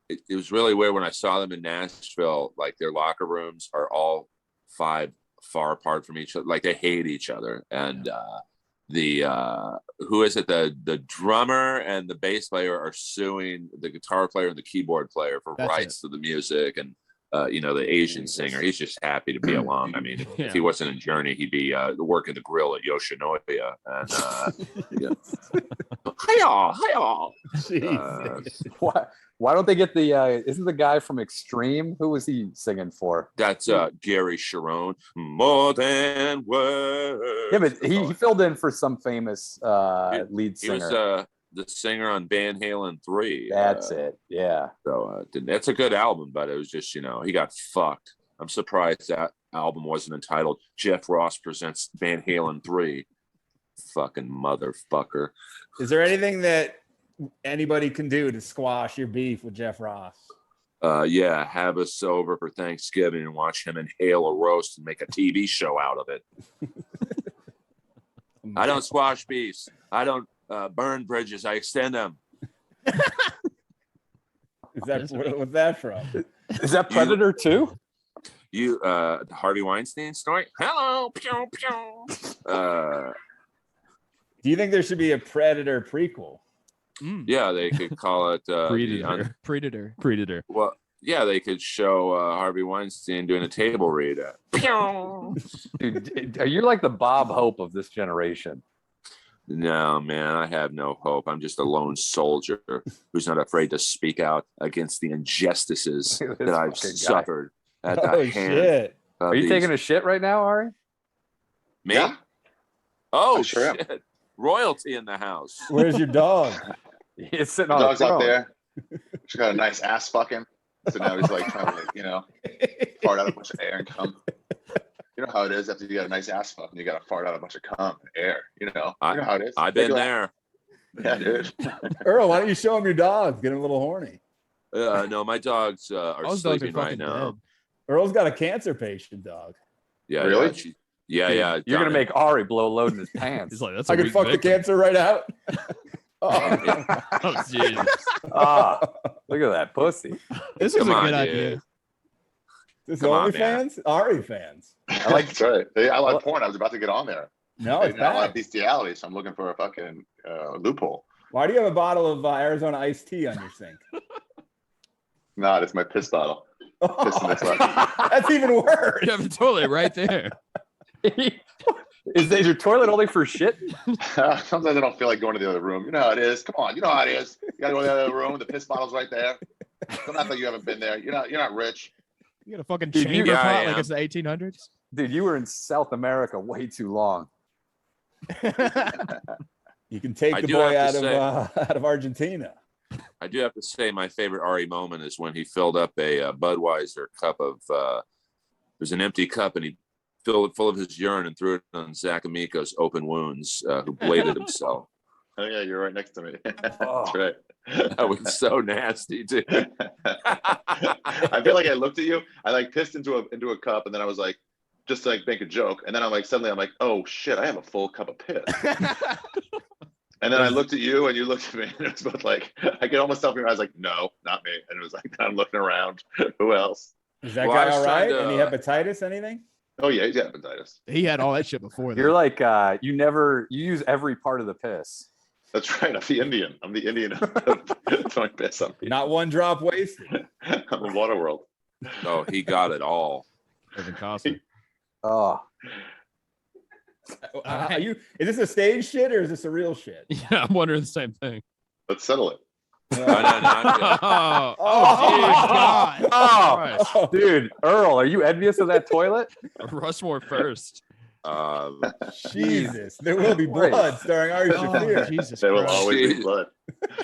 it was really weird when I saw them in Nashville. Like their locker rooms are all 5 far apart from each other. Like they hate each other. And who is it? The drummer and the bass player are suing the guitar player and the keyboard player for rights to the music. And the Asian singer, he's just happy to be along. I mean, if he wasn't in Journey, he'd be working the grill at Yoshinoya. And hi-y'all. Why don't they get the? Isn't the guy from Extreme? Who was he singing for? That's Gary Sharon. More than words. Yeah, but he filled in for some famous lead singer. He was the singer on Van Halen 3. That's it. Yeah. So that's a good album, but it was just he got fucked. I'm surprised that album wasn't entitled Jeff Ross Presents Van Halen 3. Fucking motherfucker. Is there anything that anybody can do to squash your beef with Jeff Ross? Have us over for Thanksgiving and watch him inhale a roast and make a TV show out of it. I don't squash beefs. I don't burn bridges. I extend them. What's that from? Is that Predator too? You Harvey Weinstein story? Hello. Pew, pew. Do you think there should be a Predator prequel? Yeah, they could call it Predator. Well, yeah, they could show Harvey Weinstein doing a table read. Dude, you're like the Bob Hope of this generation. No, man, I have no hope. I'm just a lone soldier who's not afraid to speak out against the injustices that I've suffered at the hand. Shit. Are you taking a shit right now, Ari? Me? Yeah. Oh, sure shit. Royalty in the house. Where's your dog? He's sitting on Dog's the out there. She's got a nice ass fucking. So now he's like trying to, fart out a bunch of air and cum. You know how it is after you got a nice ass fuck and you got to fart out a bunch of cum and air. You know how it is. I've been there. Yeah, dude. Earl, why don't you show him your dogs? Get him a little horny. No, my dogs are sleeping right now. Dead. Earl's got a cancer patient dog. Yeah, really? Yeah. You're gonna make Ari blow a load in his pants. He's like, that's I could fuck the cancer right out. Oh, jeez. Look at that pussy. This is a good idea. This Come on, OnlyFans? Ari fans. I like that's right. I like porn. I was about to get on there. No, it's not a lot bad. of bestiality, so I'm looking for a fucking loophole. Why do you have a bottle of Arizona iced tea on your sink? No, it's my piss bottle. That's even worse. You have a toilet right there. Is your toilet only for shit? Sometimes I don't feel like going to the other room. You know how it is. Come on, you know how it is. You gotta go to the other room. The piss bottle's right there. Don't act like you haven't been there. You're not rich. You got a fucking chamber pot like it's the 1800s? Dude, you were in South America way too long. You can take the boy out of Argentina. I do have to say my favorite Ari moment is when he filled up a Budweiser cup of it was an empty cup and he filled it full of his urine and threw it on Zach Amico's open wounds, who bladed himself. Oh yeah, you're right next to me. That's right. That was so nasty, dude. I feel like I looked at you. I like pissed into a cup, and then I was like, just to like make a joke, and then I'm like, suddenly I'm like, oh shit, I have a full cup of piss. And then I looked at you, and you looked at me, and it was both like, I could almost tell from your eyes, like, no, not me. And it was like, I'm looking around. Who else? Is that guy all right? Any hepatitis? Anything? Oh yeah, he's got hepatitis. He had all that shit before. You're like, you use every part of the piss. That's right. I'm the Indian. I'm the Indian throwing piss on people. Not one drop wasted. I'm a water world. Oh, he got it all. Kevin Costner. Oh, Is this a stage shit or is this a real shit? Yeah, I'm wondering the same thing. Let's settle it. No, I'm good. Oh my God. oh, dude, Earl, are you envious of that toilet? Rushmore first. Jesus, there will be blood starring Ari Shaffir. Jesus There will Christ. always be blood.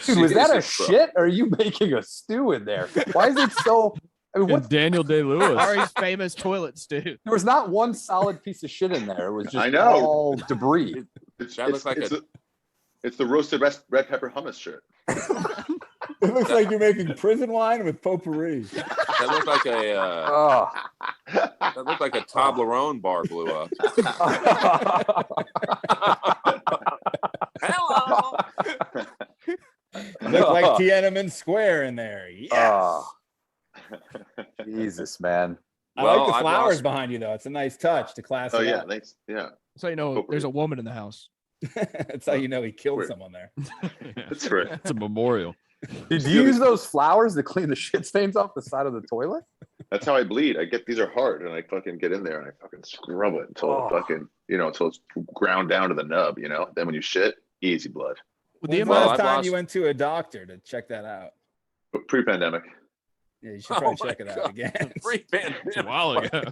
Dude, was that a Jesus, bro. shit? Or are you making a stew in there? Why is it so? I mean, And Daniel Day-Lewis. Ari's famous toilet stew. there was not one solid piece of shit in there. It was just I know. all debris. That looked like it's the roasted red pepper hummus shirt. It looks like you're making prison wine with potpourri. that looked like a Oh. that looked like a Toblerone bar blew up. Hello. Look like Tiananmen Square in there. Yes. Oh. Jesus, man. I Well, like the I've flowers lost- behind you though. It's a nice touch to class Oh it yeah, up. thanks. Yeah, So you know there's a woman in the house. That's how you know he killed Weird. someone there. that's right. It's a memorial. Did you use those flowers to clean the shit stains off the side of the toilet? That's how I bleed. These are hard, and I fucking get in there and I fucking scrub it until it fucking, until it's ground down to the nub. Then when you shit, easy blood. With the When's the amount last I've time lost- you went to a doctor to check that out? But pre-pandemic, Yeah, you should probably my check it out God. again. It's a while ago.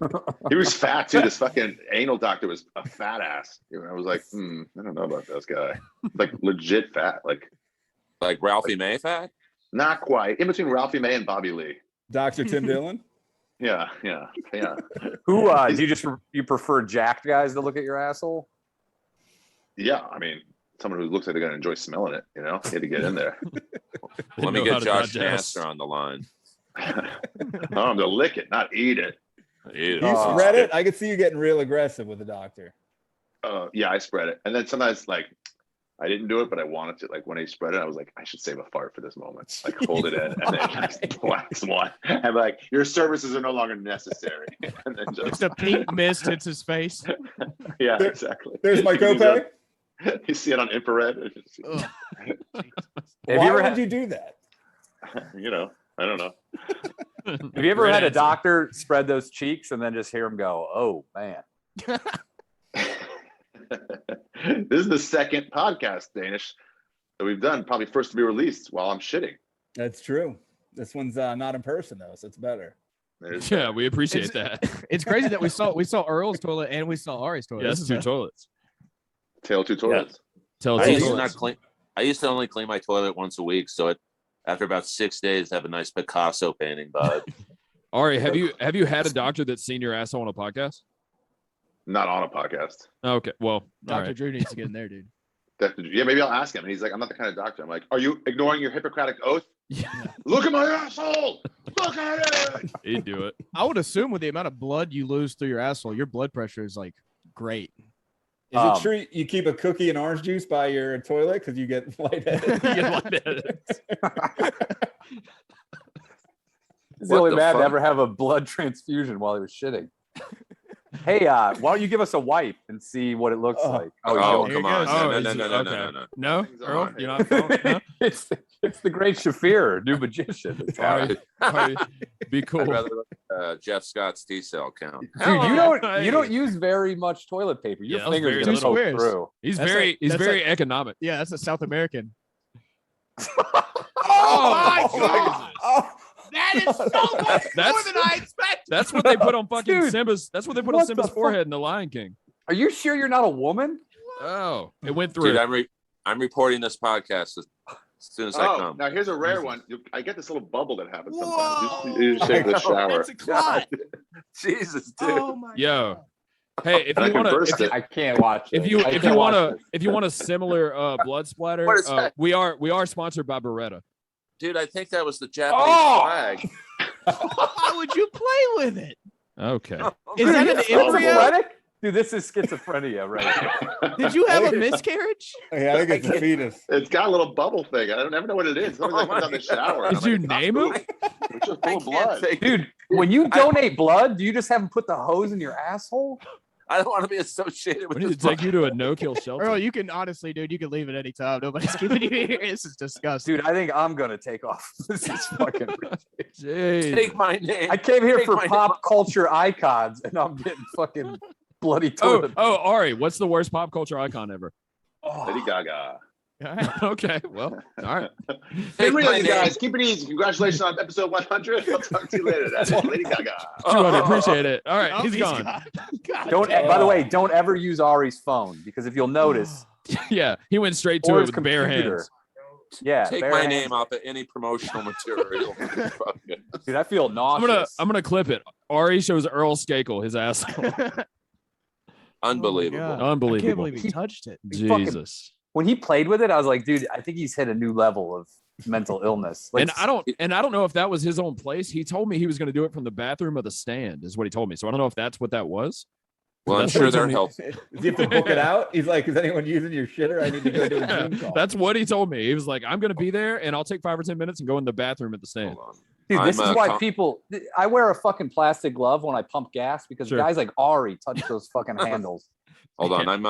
he was fat too. This fucking anal doctor was a fat ass. I was like, I don't know about this guy. Like legit fat. Like Ralphie May fat? Not quite. In between Ralphie May and Bobby Lee. Dr. Tim Dillon? Yeah. Who do you prefer jacked guys to look at your asshole? Yeah, I mean, someone who looks like they're gonna enjoy smelling it. You had to get in there. Let me know how get to Josh digest. Master on the line. I'm to lick it, not eat it. Eat it. You spread it? I could see you getting real aggressive with the doctor. Yeah, I spread it, and then sometimes I didn't do it, but I wanted to. Like when I spread it, I was like, I should save a fart for this moment. Like hold it in, and then just wax one. And like, your services are no longer necessary. And then Just a pink mist hits his face. yeah, There- exactly. There's my copay. You see it on infrared. Ugh. Why would you do that? I don't know. Have you ever Great had a answer. doctor spread those cheeks and then just hear him go, "Oh man"? This is the second podcast, Danish, that we've done. Probably first to be released while I'm shitting. That's true. This one's not in person though, so it's better. Yeah, we appreciate that. It's crazy that we saw Earl's toilet and we saw Ari's toilet. Yeah, that's two toilets. Tail two toilets. Tell I two used to toilets. not clean. I used to only clean my toilet once a week, so after about 6 days, have a nice Picasso painting, bud. Ari, have you had a doctor that's seen your asshole on a podcast? Not on a podcast. Okay, well, all Dr. right. Drew needs to get in there, dude. Yeah, maybe I'll ask him. And he's like, I'm not the kind of doctor. I'm like, are you ignoring your Hippocratic oath? Yeah, Look at my asshole. Look at it. he'd do it. I would assume with the amount of blood you lose through your asshole, your blood pressure is like great. Is it true you keep a cookie and orange juice by your toilet because you get lightheaded? You get lightheaded. He's the only man to ever have a blood transfusion while he was shitting. Hey, why don't you give us a wipe and see what it looks like? Oh, Here come it on. goes. No. No, Earl, you're not. No? it's the great Shaffir, new magician. It's Ari, Ari, be cool. I'd rather look at Jeff Scott's T-cell count. Dude, you don't use very much toilet paper. Your Yeah, that was fingers very gonna little. poke 2 squares. through. He's That's very like- he's that's very economic. Yeah, that's a South American. Oh, my God. Oh, That is so much That's- more than I expected. That's what they put on fucking Dude, Simba's. That's what they put on what the Simba's fuck? forehead in The Lion King. Are you sure you're not a woman? Oh, it went through. Dude, I'm reporting this podcast as soon as I Oh, come. now here's a rare one. I get this little bubble that happens Whoa. sometimes. You just take the shower. It's a clot. Jesus, dude. Oh my Yo, hey, if And I you can want burst to, it. I can't watch it. if you I if can't you watch want to this. if you want a similar blood splatter, What is that? we are sponsored by Beretta. Dude, I think that was the Japanese Oh! flag. Why would you play with it? Okay. Is that an embryo? Schizophrenic? Dude, this is schizophrenia, right? Did you have a miscarriage? yeah, I think it's a fetus. It's got a little bubble thing. I don't never know what it is. It's always like comes out the shower. and Did I'm you like, name him? it's just full of blood. Dude, when you donate blood, do you just have them put the hose in your asshole? I don't want to be associated with We need this. to take you to a no-kill shelter. Earl, you can honestly, dude, you can leave at any time. Nobody's keeping you here. This is disgusting. Dude, I think I'm gonna take off. This is fucking ridiculous. Jeez. Take my name. I came here Take for my pop culture icons, and I'm getting fucking bloody Oh, toilet. Ari, what's the worst pop culture icon ever? Lady Gaga. All right. Okay, well, all right. Hey, my real, name. you guys. Keep it easy. Congratulations on episode 100. I'll talk to you later. That's Lady Gaga. 200, appreciate it. All right, Oh, he's gone. Don't. By the way, don't ever use Ari's phone because if you'll notice, Yeah, he went straight to or it his with bare computer. hands. Yeah, Take bare my hands. name off of any promotional material. Dude, I feel nauseous. I'm gonna clip it. Ari shows Earl Skakel his asshole. Unbelievable. God. I Unbelievable. can't believe he touched it. Jesus. When he played with it, I was like, dude, I think he's hit a new level of mental illness. Like, And I don't know if that was his own place. He told me he was going to do it from the bathroom of the stand, is what he told me. So I don't know if that's what that was. Well, I'm That's sure what he they're told me. helpful. Does he have to book it out? He's like, is anyone using your shitter? I need to go do a Zoom call. That's what he told me. He was like, I'm going to be there and I'll take 5 or 10 minutes and go in the bathroom at the stand. Hold on. dude, this I'm, is why com- people. I wear a fucking plastic glove when I pump gas because Sure. guys like Ari touch those fucking handles. Hold on. I'm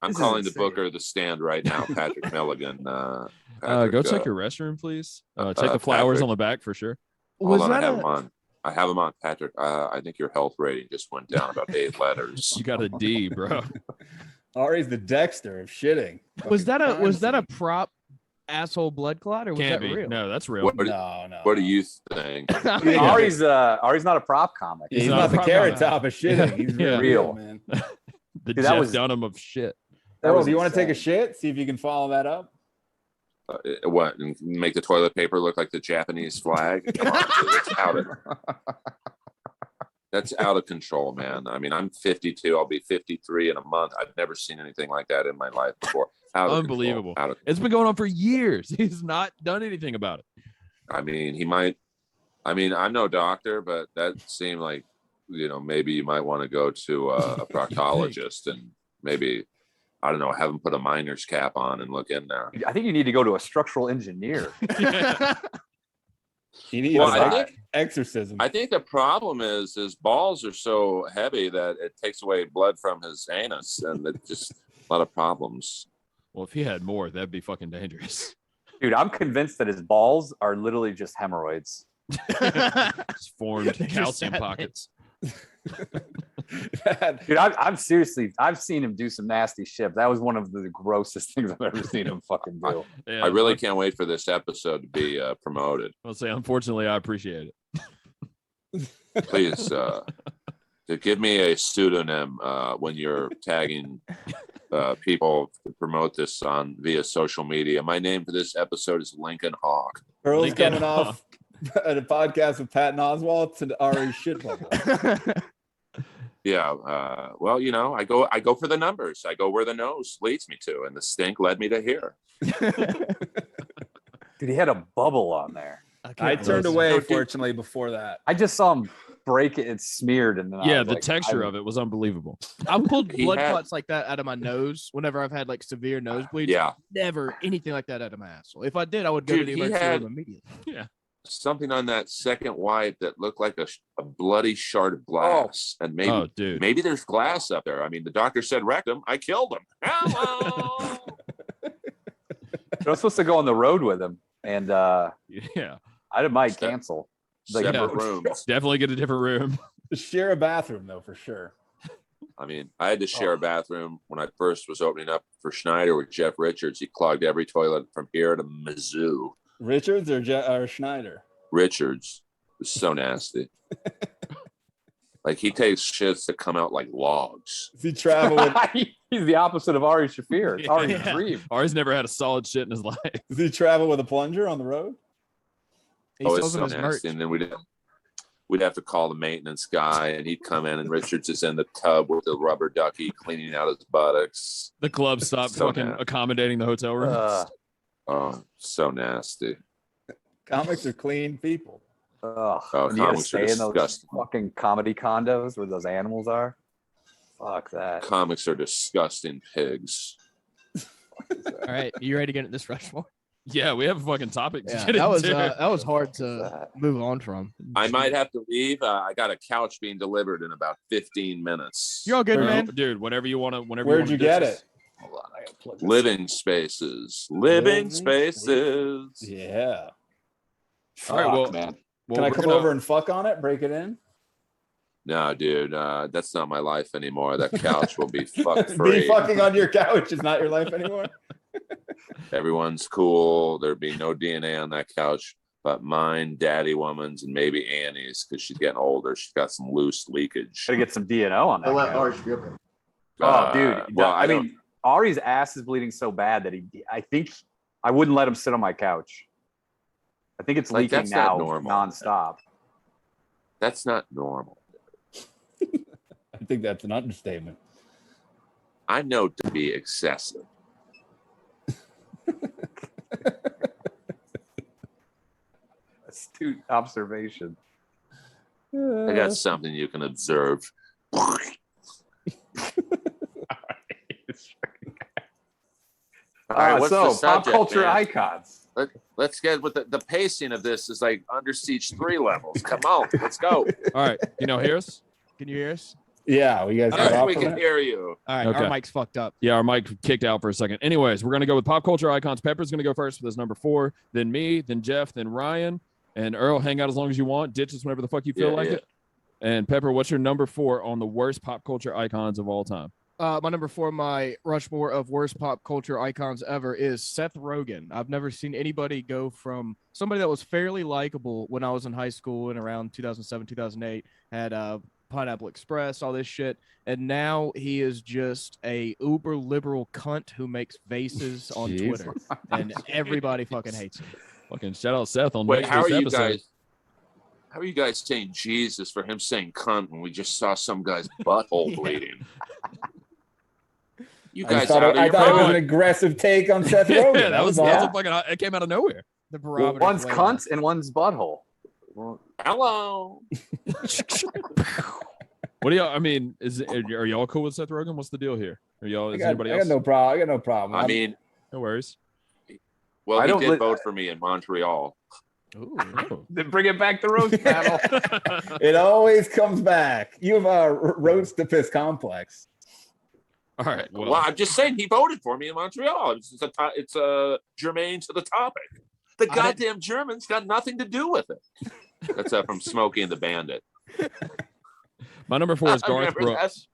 This is calling the insane. booker of the stand right now, Patrick Milligan. Go Patrick, check your restroom, please. Check uh, the flowers Patrick. on the back for sure. Hold Was on, I that have him on. I have him on, Patrick. I think your health rating just went down about 8 letters. You got a D, bro. Ari's the Dexter of shitting. Was that a Fucking prop asshole blood clot or was Can't that be. real? No, that's real. What, No. what do you think? Ari's not a prop comic. He's He's not not the a carrot problem. top of shitting. He's Yeah. real, man. The Dude, that Jeff was- Dunham of shit. That Earl, was do you want to take a insane. shit? See if you can follow that up. What? And make the toilet paper look like the Japanese flag? Come on, dude, that's out of control, man. I mean, I'm 52. I'll be 53 in a month. I've never seen anything like that in my life before. Out of Unbelievable. Control. It's been going on for years. He's not done anything about it. I mean, he might. I mean, I'm no doctor, but that seemed like, maybe you might want to go to a proctologist and maybe, I don't know, have him put a miner's cap on and look in there. I think you need to go to a structural engineer. He needs Well, I think- exorcism. I think the problem is his balls are so heavy that it takes away blood from his anus, and it's just a lot of problems. Well, if he had more, that'd be fucking dangerous. Dude, I'm convinced that his balls are literally just hemorrhoids. Just formed They're just calcium that pockets. Dude, I've seriously, I've seen him do some nasty shit. That was one of the grossest things I've ever seen him fucking do. Yeah, I really can't wait for this episode to be promoted. I'll say, unfortunately, I appreciate it. Please, to give me a pseudonym when you're tagging people to promote this on via social media. My name for this episode is Lincoln Hawk. Earl's Lincoln coming off at a podcast with Pat and Oswald to Ari's shit bubble. Yeah, well, I go for the numbers. I go where the nose leads me to, and the stink led me to here. Dude, he had a bubble on there. I turned away, fortunately, before that. I just saw him break it. It's smeared, and then Yeah, the texture of it was unbelievable. I've pulled He blood had- clots like that out of my nose whenever I've had like severe nosebleeds. Yeah, Never anything like that out of my asshole. If I did, I would go Dude, to the he emergency had- room immediately. something on that second wipe that looked like a bloody shard of glass, and maybe Oh, dude. maybe there's glass up there. I mean, the doctor said rectum. I killed him. Hello. I was supposed to go on the road with him, and Yeah, I might Step- cancel. Like, Separate rooms. definitely get a different room. Share a bathroom, though, for sure. I mean, I had to share a bathroom when I first was opening up for Schneider with Jeff Richards. He clogged every toilet from here to Mizzou. Richards or Schneider? Richards was so nasty. Like, he takes shits that come out like logs. Does he travel with? He's the opposite of Ari Shaffir. It's Ari's Yeah. dream. Ari's never had a solid shit in his life. Does he travel with a plunger on the road? He It's sells so them as merch. nasty. And then we'd have to call the maintenance guy, and he'd come in, and Richards is in the tub with the rubber ducky cleaning out his buttocks. The club stopped So fucking nasty. accommodating the hotel room. Oh, so nasty. Comics are clean people. Ugh. Oh, And you gotta comics are stay in those disgusting. fucking comedy condos where those animals are. Fuck that. Comics are disgusting pigs. All right, you ready to get at this Rushmore? Yeah, we have a fucking topic to Yeah, get into. that was hard to move on from. I might have to leave. I got a couch being delivered in about 15 minutes. You're all good, man. Dude, whenever you want to. Where'd you get it? Hold on, I gotta plug this Living spaces. Living spaces. Yeah. All right, well, man. Can I come over and fuck on it? Break it in? No, dude, that's not my life anymore. That couch will be fucked free. Be fucking on your couch is not your life anymore? Everyone's cool. There'd be no DNA on that couch, but mine, Daddy Woman's, and maybe Annie's because she's getting older. She's got some loose leakage. Gotta get some D&O on that. Ours be okay. Oh, dude. Well, I mean, Ari's ass is bleeding so bad that I think I wouldn't let him sit on my couch. I think it's leaking that's not now normal. nonstop. That's not normal. I think that's an understatement. I know to be excessive. Astute observation. I got something you can observe. All right, what's so the pop subject, culture man? icons. Let's get with the pacing of this is like Under Siege 3 levels. Come on, let's go. All right, hear us? Can you hear us? Yeah, we guys Yes, got we off can on it? hear you. All right, Okay. our mic's fucked up. Yeah, our mic kicked out for a second. Anyways, we're gonna go with pop culture icons. Pepper's gonna go first with his number 4, then me, then Jeff, then Ryan, and Earl. Hang out as long as you want. Ditch us whenever the fuck you feel like it. And Pepper, what's your number 4 on the worst pop culture icons of all time? My number 4, my Rushmore of worst pop culture icons ever is Seth Rogen. I've never seen anybody go from somebody that was fairly likable when I was in high school and around 2007, 2008, had Pineapple Express, all this shit, and now he is just a uber liberal cunt who makes faces on Twitter, and everybody fucking hates him. Fucking shout out Seth on Wait, next how are week's you episode. guys? How are you guys saying Jesus for him saying cunt when we just saw some guy's butthole bleeding? You I guys thought, out of I your thought it was an mind. aggressive take on Seth Rogen. Yeah, that was all. a fucking. It came out of nowhere. The Well, barometer. one's cunt and one's butthole. Well, Hello. What do y'all? I mean, are y'all cool with Seth Rogen? What's the deal here? Are y'all? Is anybody I else? got no problem. I got no problem. I mean, No worries. well, I he don't did li- vote for me in Montreal. Ooh. then bring it back to roast battle. it always comes back. You have a roast to piss complex. All right. Well, I'm just saying he voted for me in Montreal. It's germane to the topic. The goddamn Germans got nothing to do with it. That's from Smokey and the Bandit. My number 4 is Garth Remember that? Brooks.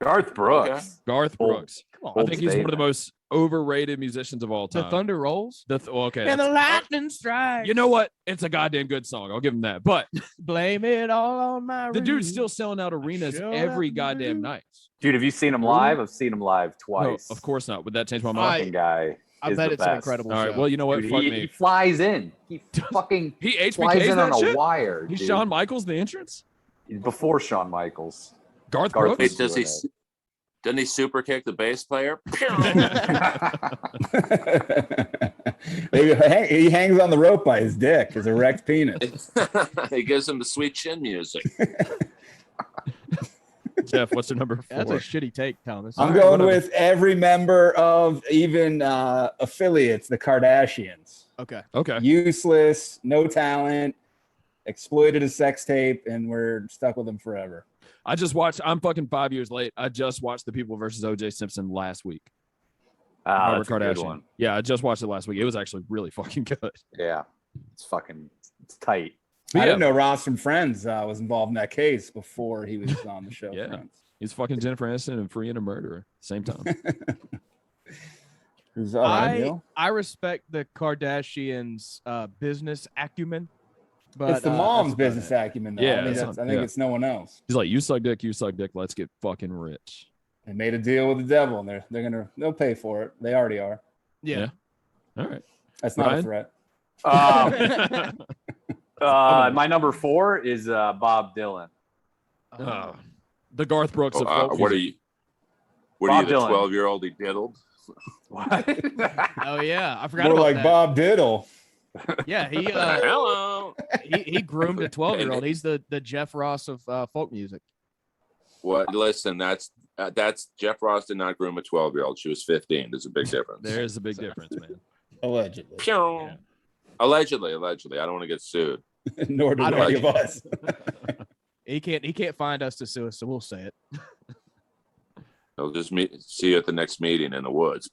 Garth Brooks. Garth Old- Brooks. Come I on. think he's one of the most overrated musicians of all The time. thunder rolls Okay. and the lightning strikes. You know what? It's a goddamn good song. I'll give him that. But blame it all on my. the dude's roof. still selling out arenas Shut every up, goddamn dude. night. Dude, have you seen him live? I've seen him live No, twice. of course not. Would that change my I- mind? Fucking guy. I is bet the it's an best. incredible. All right. show. Well, you know what? Dude, Fuck he me. flies in. He fucking He flies HBK's in on that a shit? wire. He's dude. Shawn Michaels, the entrance? Before Shawn Michaels. Garth Garth Brooks? Wait, doesn't he super kick the bass player? Maybe he hangs on the rope by his dick, his erect penis. He gives him the sweet chin music. Jeff, what's your number 4? That's a shitty take, Thomas. I'm All right, going whatever. with every member of even affiliates, the Kardashians. Okay. Okay. Useless, no talent, exploited a sex tape, and we're stuck with them forever. I just watched. I'm fucking 5 years late. I just watched The People versus O.J. Simpson last week. That's a good one. Yeah, I just watched it last week. It was actually really fucking good. Yeah. It's tight. But I yeah, didn't know Ross from Friends was involved in that case before he was on the show. Yeah. Friends. he's fucking Jennifer Aniston and freeing a murderer. Same time. Who's all right, Neil? I respect the Kardashians' business acumen, but It's the mom's business acumen, though. Yeah, I think it's no one else. He's like, you suck dick, let's get fucking rich. They made a deal with the devil, and they'll pay for it. They already are. Yeah. All right. That's not Ryan? a threat. My number 4 is Bob Dylan. The Garth Brooks of folk What are music. you? What Bob are you, the Dylan. 12-year-old he diddled? What? Oh yeah, I forgot More about like that. Bob Diddle. Yeah, Hello. he groomed a 12-year-old. He's the Jeff Ross of folk music. What? Listen, that's Jeff Ross did not groom a 12-year-old. She was 15. There's a big difference. There is a big difference, man. Allegedly. Yeah. Allegedly. I don't want to get sued. Nor do any of us. He can't find us to sue us, so we'll say it. He'll just see you at the next meeting in the woods.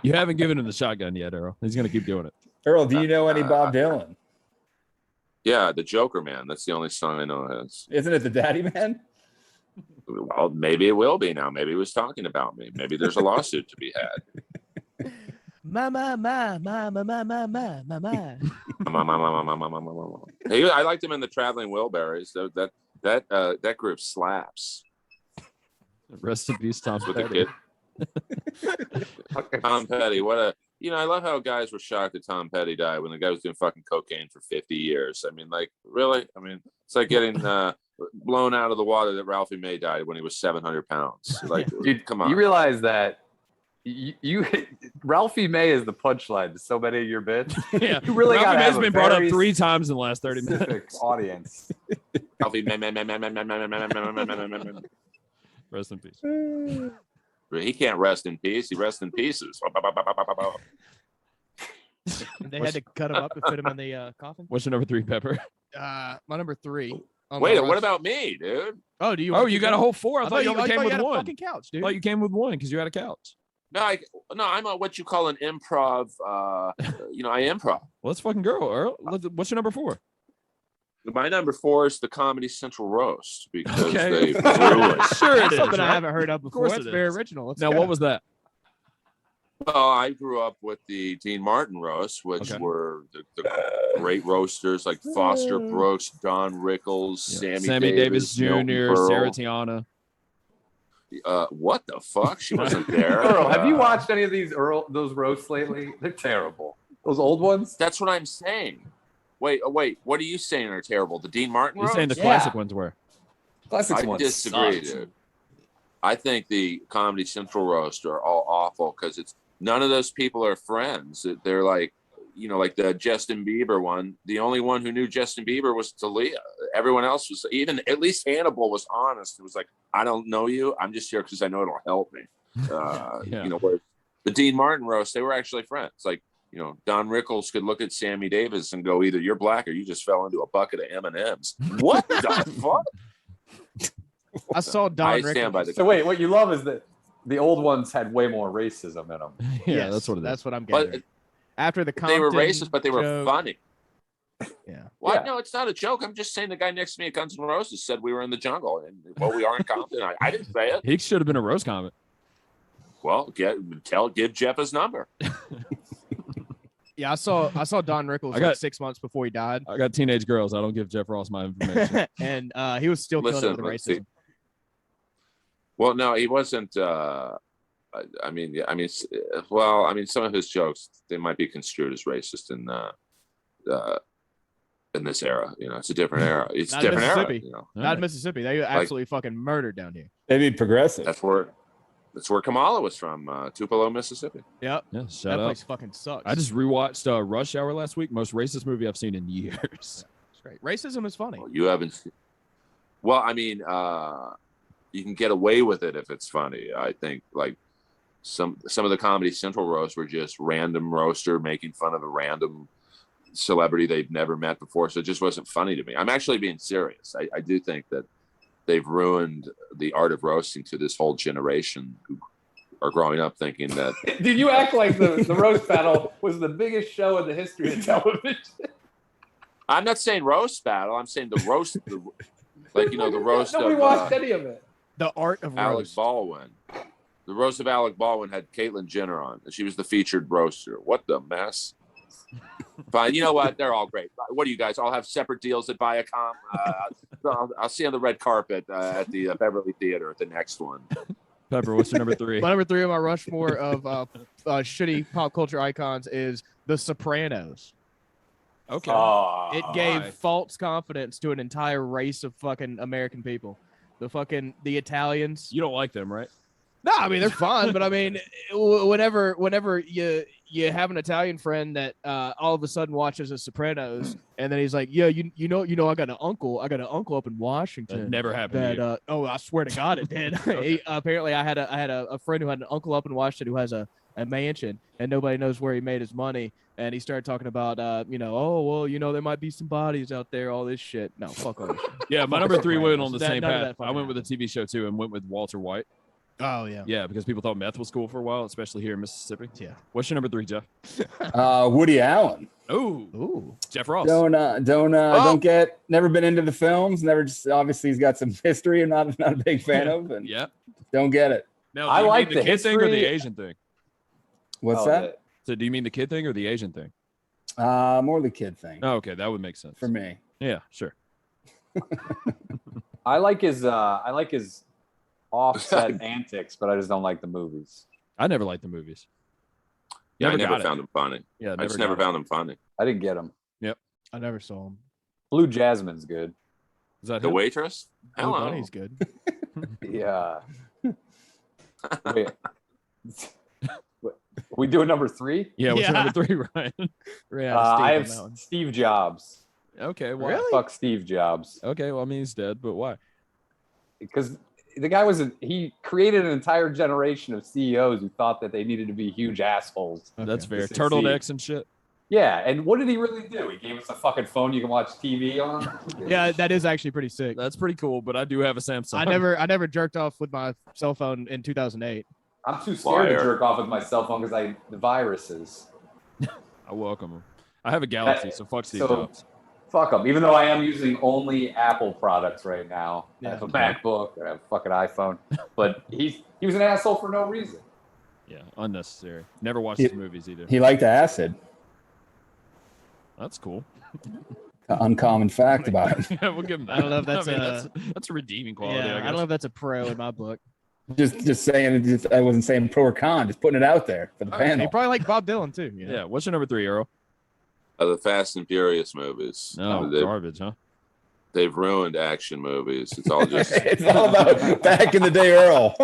You haven't given him the shotgun yet, Earl. He's gonna keep doing it. Earl, do you know any Bob Dylan? Yeah, the Joker Man. That's the only song I know of his. Isn't it the Daddy Man? Well, maybe it will be now. Maybe he was talking about me. Maybe there's a lawsuit to be had. My. Hey, I liked him in the Traveling Wilburys. That group slaps. Rest in peace, Tom with Petty. the kid. Tom Petty. I love how guys were shocked that Tom Petty died when the guy was doing fucking cocaine for 50 years. I mean, like, really? I mean, it's like getting blown out of the water that Ralphie May died when he was 700 pounds. Like, dude, come on. You realize that you Ralphie May is the punchline to so many of your bits. Yeah, you really Ralphie got May's been brought up 3 times in the last 30 minutes. Audience. Ralphie May. Rest in peace. He can't rest in peace. He rests in pieces. They had to cut him up and fit him in the coffin. What's your number 3, Pepper? My number 3. Wait, what about me, dude? Oh, do you? Oh, you got a whole 4. I thought you only came with had one. A fucking couch, dude. I thought you came with one because you had a couch. No, I'm what you call an improv. I improv. Well, let's fucking go, Earl. What's your number 4? My number 4 is the Comedy Central roast because they sure That's it is. Something I haven't heard of before. Of course That's it very is. original. Now, what was that? Well, I grew up with the Dean Martin roast, which were the great roasters like Foster Brooks, Don Rickles, Sammy Davis Jr., Sarah Tiana. What the fuck? She wasn't there. Earl, have you watched any of those roasts lately? They're terrible. Those old ones? That's what I'm saying. Wait. What are you saying are terrible? The Dean Martin roast? You're saying the classic ones were. Classic ones. I disagree, dude. I think the Comedy Central roast are all awful because none of those people are friends. They're like, like the Justin Bieber one. The only one who knew Justin Bieber was Talia. Everyone else was, even at least Hannibal was honest. It was like, I don't know you. I'm just here because I know it'll help me. Where the Dean Martin roast, they were actually friends. Like, Don Rickles could look at Sammy Davis and go, either you're black or you just fell into a bucket of M&Ms. What the fuck? I saw Don Rickles. So wait, what you love is that the old ones had way more racism in them. Yeah, that's what it is. That's what I'm getting. But after the Compton they were racist, but they were joke. funny. Yeah. Well, Yeah. no, it's not a joke. I'm just saying the guy next to me at Guns N' Roses said we were in the jungle, and we are in Compton. I didn't say it. He should have been a roast comic. Well, give Jeff his number. Yeah, I saw Don Rickles like 6 months before he died. I got teenage girls. I don't give Jeff Ross my information. And he was still killing it with the racism. Well, no, he wasn't. Some of his jokes, they might be construed as racist in this era. It's a different era. It's a different era. Not in Mississippi. They absolutely fucking murdered down here. They be progressive. That's where Kamala was from, Tupelo, Mississippi. Yep. Yeah, that place fucking sucks. I just rewatched Rush Hour last week. Most racist movie I've seen in years. It's great. Racism is funny. Well, you haven't seen. Well, you can get away with it if it's funny. I think like some of the Comedy Central roasts were just random roaster making fun of a random celebrity they've never met before. So it just wasn't funny to me. I'm actually being serious. I do think that they've ruined the art of roasting to this whole generation who are growing up thinking that. Dude, you act like the roast battle was the biggest show in the history of television. I'm not saying roast battle. I'm saying the roast, the roast Nobody of watched any of it. The art of Alec roast. Baldwin. The roast of Alec Baldwin had Caitlyn Jenner on. She was the featured roaster. What the mess? Fine. You know what? They're all great. What do you guys all have separate deals at Viacom? I'll see you on the red carpet at the Beverly Theater at the next one. Pepper, what's your number 3? My number 3 on my Rushmore of shitty pop culture icons is The Sopranos. Okay. It gave false confidence to an entire race of fucking American people. The Italians. You don't like them, right? No, I mean they're fun, but I mean, whenever you you have an Italian friend that all of a sudden watches The Sopranos, and then he's like, yeah, you know, I got an uncle up in Washington. That never happened to you. I swear to God, it did. Apparently, I had a friend who had an uncle up in Washington who has a mansion, and nobody knows where he made his money. And he started talking about, there might be some bodies out there, all this shit. No, fuck all this shit. Yeah, my number 3 went on the same path. I went with a TV show too, and went with Walter White. Oh yeah. Yeah, because people thought meth was cool for a while, especially here in Mississippi. Yeah. What's your number 3, Jeff? Woody Allen. Ooh. Jeff Ross. Never been into the films. Obviously he's got some history. I'm not a big fan of. And don't get it. Now, I like the kid thing or the Asian thing. What's that? So do you mean the kid thing or the Asian thing? More the kid thing. Oh, okay, that would make sense for me. Yeah, sure. I like his offset antics, but I just don't like the movies. I never liked the movies. I never found them funny. Yeah, I just never found them funny. I didn't get them. Yep. I never saw them. Blue Jasmine's good. Is that The him? Waitress? Blue Bunny's good. Yeah. Wait. We doing number 3? Yeah, what's your number 3, Ryan? I have Steve Jobs. Okay, why? Really? Fuck Steve Jobs. Okay, well, I mean, he's dead, but why? Because the guy he created an entire generation of CEOs who thought that they needed to be huge assholes. Okay. That's fair. Turtlenecks and shit. Yeah, and what did he really do? He gave us a fucking phone you can watch TV on. Yeah, that is actually pretty sick. That's pretty cool, but I do have a Samsung. I never jerked off with my cell phone in 2008. I'm too scared to jerk off with my cell phone because the viruses. I welcome them. I have a Galaxy, so fuck Steve Jobs. Fuck them. Even though I am using only Apple products right now. I have a MacBook, I have a fucking iPhone. But he was an asshole for no reason. Yeah, unnecessary. Never watched his movies either. He liked acid. That's cool. An uncommon fact about him. Yeah, we'll give him that. I don't know if that's a redeeming quality. Yeah, I don't know if that's a pro in my book. Just saying. I wasn't saying pro or con. Just putting it out there for the panel. He probably like Bob Dylan too. Yeah. What's your number 3, Earl? The Fast and Furious movies. No, garbage, huh? They've ruined action movies. It's all just. It's all about back in the day, Earl.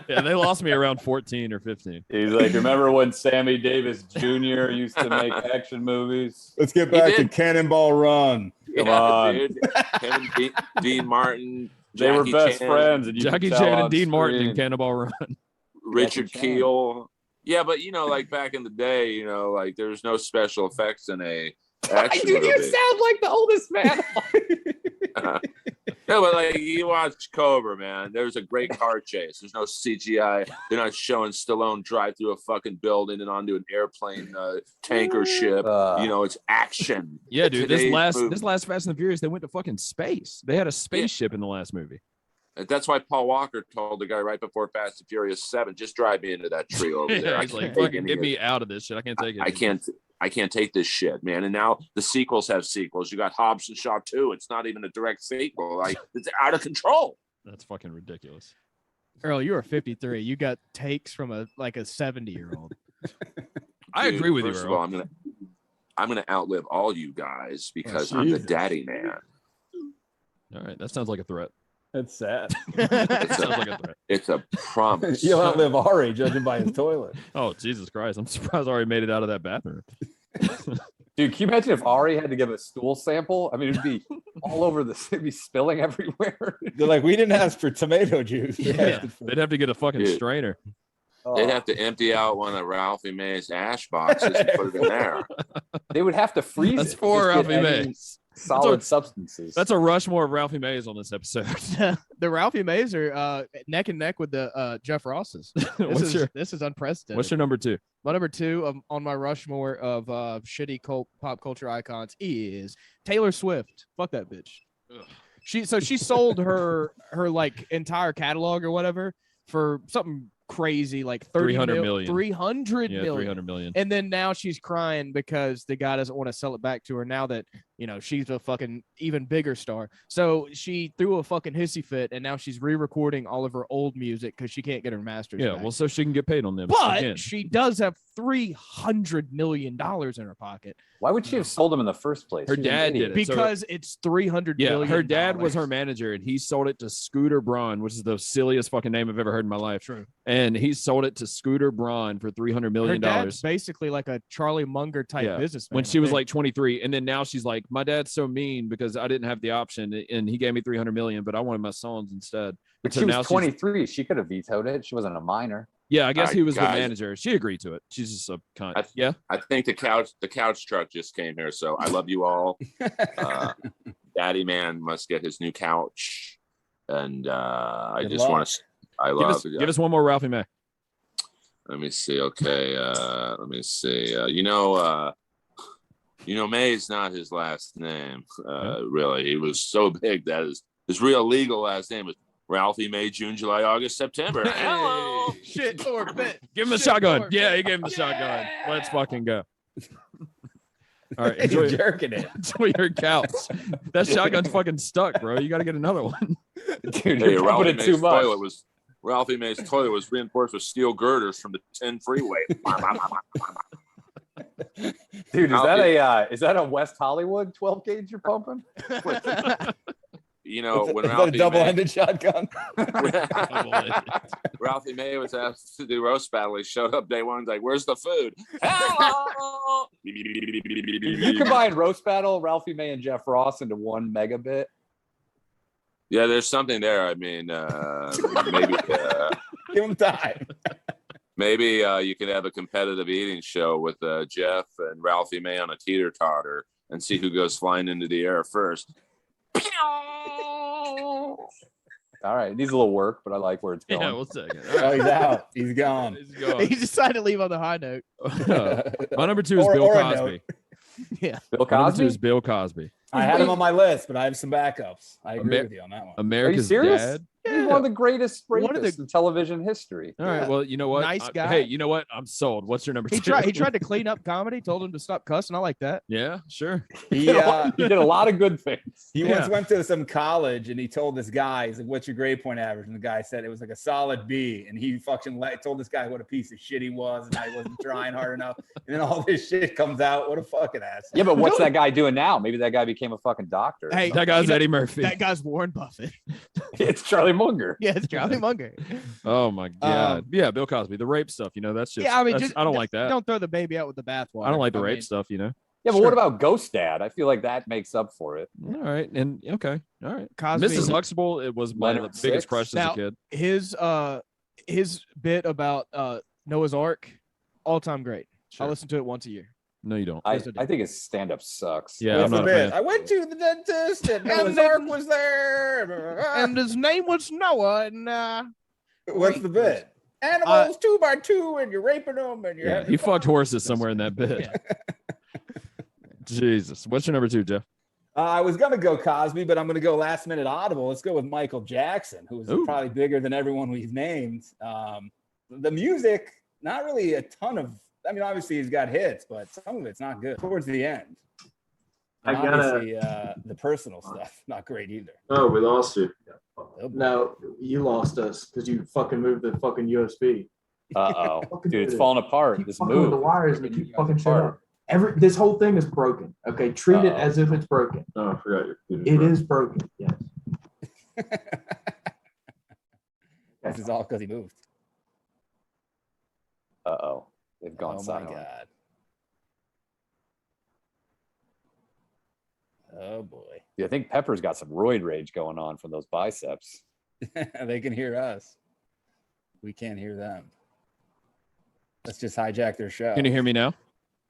Yeah, they lost me around 14 or 15. He's like, remember when Sammy Davis Jr. used to make action movies? Let's get back to Cannonball Run. Come on. Dude. Him and Dean Martin. They were best friends. And Jackie Chan and Dean Martin in Cannonball Run. Richard Keel. Yeah, but like back in the day, like there's no special effects in a action movie. You sound like the oldest man. No, but like you watch Cobra, man. There's a great car chase. There's no CGI. They're not showing Stallone drive through a fucking building and onto an airplane tanker ship. It's action. Yeah, dude. This last Fast and the Furious, they went to fucking space. They had a spaceship in the last movie. That's why Paul Walker told the guy right before Fast and Furious 7, just drive me into that tree over there. He's like, fucking get me out of this shit. I can't take it. I can't take this shit, man. And now the sequels have sequels. You got Hobbs and Shaw 2. It's not even a direct sequel. Like, it's out of control. That's fucking ridiculous. Earl, you are 53. You got takes from a 70-year-old. I agree with you, First Earl. of all, I'm gonna outlive all you guys because I'm the daddy man. All right, that sounds like a threat. That's sad. That sounds like a threat. It's a promise. You'll outlive Ari, judging by his toilet. Oh, Jesus Christ. I'm surprised Ari made it out of that bathroom. Dude, can you imagine if Ari had to give a stool sample? I mean, it'd be all over it'd be spilling everywhere. They're like, we didn't ask for tomato juice. Yeah. They'd have to get a fucking strainer. They'd have to empty out one of Ralphie May's ash boxes and put it in there. They would have to freeze That's it. for Ralphie May. Solid substances. That's a Rushmore of Ralphie Mays on this episode. The Ralphie Mays are neck and neck with the Jeff Rosses. This is unprecedented. What's your number 2? My number 2 on my Rushmore of shitty pop culture icons is Taylor Swift. Fuck that bitch. Ugh. She sold her like entire catalog or whatever for something crazy like 300 million. 300 million. And then now she's crying because the guy doesn't want to sell it back to her now that she's a fucking even bigger star. So she threw a fucking hissy fit, and now she's re-recording all of her old music because she can't get her masters back. Well, so she can get paid on them. But she does have $300 million in her pocket. Why would she have sold them in the first place? Her dad did it. Because it's $300 million. Her dad was her manager, and he sold it to Scooter Braun, which is the silliest fucking name I've ever heard in my life. True. And he sold it to Scooter Braun for $300 million. Her dad's basically like a Charlie Munger type businessman. When she was like 23, and then now she's like, my dad's so mean because I didn't have the option, and he gave me $300 million, but I wanted my sons instead. But so she was 23. She could have vetoed it. She wasn't a minor. Yeah, I guess he was the manager. She agreed to it. She's just a cunt. I think the couch truck just came here, so I love you all. Daddy man must get his new couch, and I just want to. Give us one more Ralphie May. Let me see. Okay, let me see. May is not his last name. Really, he was so big that his real legal last name was Ralphie May, June, July, August, September. Hello. Shit for a bit. Give him the shotgun. Yeah, he gave him the shotgun. Let's fucking go. All right, enjoy jerking it. Enjoy your couch. That shotgun's fucking stuck, bro. You got to get another one. Dude, you're pumping it too much. Ralphie May's toilet was reinforced with steel girders from the 10 freeway. Dude, is that a West Hollywood 12 gauge you're pumping? When Ralphie a double-ended shotgun. Ralphie May was asked to do roast battle. He showed up day one, like, "Where's the food?" Hello. You combine roast battle, Ralphie May, and Jeff Ross into one megabit. Yeah, there's something there. I mean, maybe give him time. Maybe you could have a competitive eating show with Jeff and Ralphie May on a teeter-totter and see who goes flying into the air first. All right, needs a little work, but I like where it's going. Yeah, we'll take it. Oh, he's out. He's gone. He decided to leave on the high note. My number 2 is Bill Cosby. Yeah, Bill Cosby. My number 2 is Bill Cosby. I had him on my list, but I have some backups. I agree with you on that one. America's Are you serious? Dad. He's one of the greatest rapists in television history. All right. Well, you know what? Nice guy. Hey, you know what? I'm sold. What's your number 2? He tried to clean up comedy, told him to stop cussing. I like that. Yeah, sure. He did a lot of good things. He once went to some college and he told this guy, he's like, "What's your grade point average?" And the guy said it was like a solid B. And he fucking told this guy what a piece of shit he was and how he wasn't trying hard enough. And then all this shit comes out. What a fucking ass. Yeah, but what's that guy doing now? Maybe that guy became a fucking doctor. Hey, that guy's Eddie Murphy. That guy's Warren Buffett. It's Charlie Munger. Yeah, it's Charlie Munger. Oh my god. Yeah, Bill Cosby. The rape stuff, that's just I don't like that. Don't throw the baby out with the bathwater. I don't like the rape stuff, Yeah, but what about Ghost Dad? I feel like that makes up for it. All right. And okay. All right. Cosby. Mrs. Huxtable, it was my biggest crush as a kid. His bit about Noah's Ark, all-time great. Sure. I listen to it once a year. No, you don't. I think his stand-up sucks. Yeah, I'm not a fan. I went to the dentist and Noah's Ark was there. And his name was Noah. And what's the bit? Animals 2x2 and you're raping them and you're he fucked horses somewhere in that bit. Yeah. Jesus. What's your number 2, Jeff? I was going to go Cosby, but I'm going to go last minute audible. Let's go with Michael Jackson, who's probably bigger than everyone we've named. The music, not really a ton of, obviously he's got hits, but some of it's not good towards the end. And obviously, the personal stuff, not great either. Oh, we lost you. No, you lost us because you fucking moved the fucking USB. Dude, it's falling apart. This move. The wires and keep fucking shut up. This whole thing is broken. Okay, treat it as if it's broken. Oh, I forgot your computer. It is broken. Yes. This is all because he moved. They've gone silent. Oh my god. Oh boy. Yeah, I think Pepper's got some roid rage going on from those biceps. They can hear us. We can't hear them. Let's just hijack their show. Can you hear me now?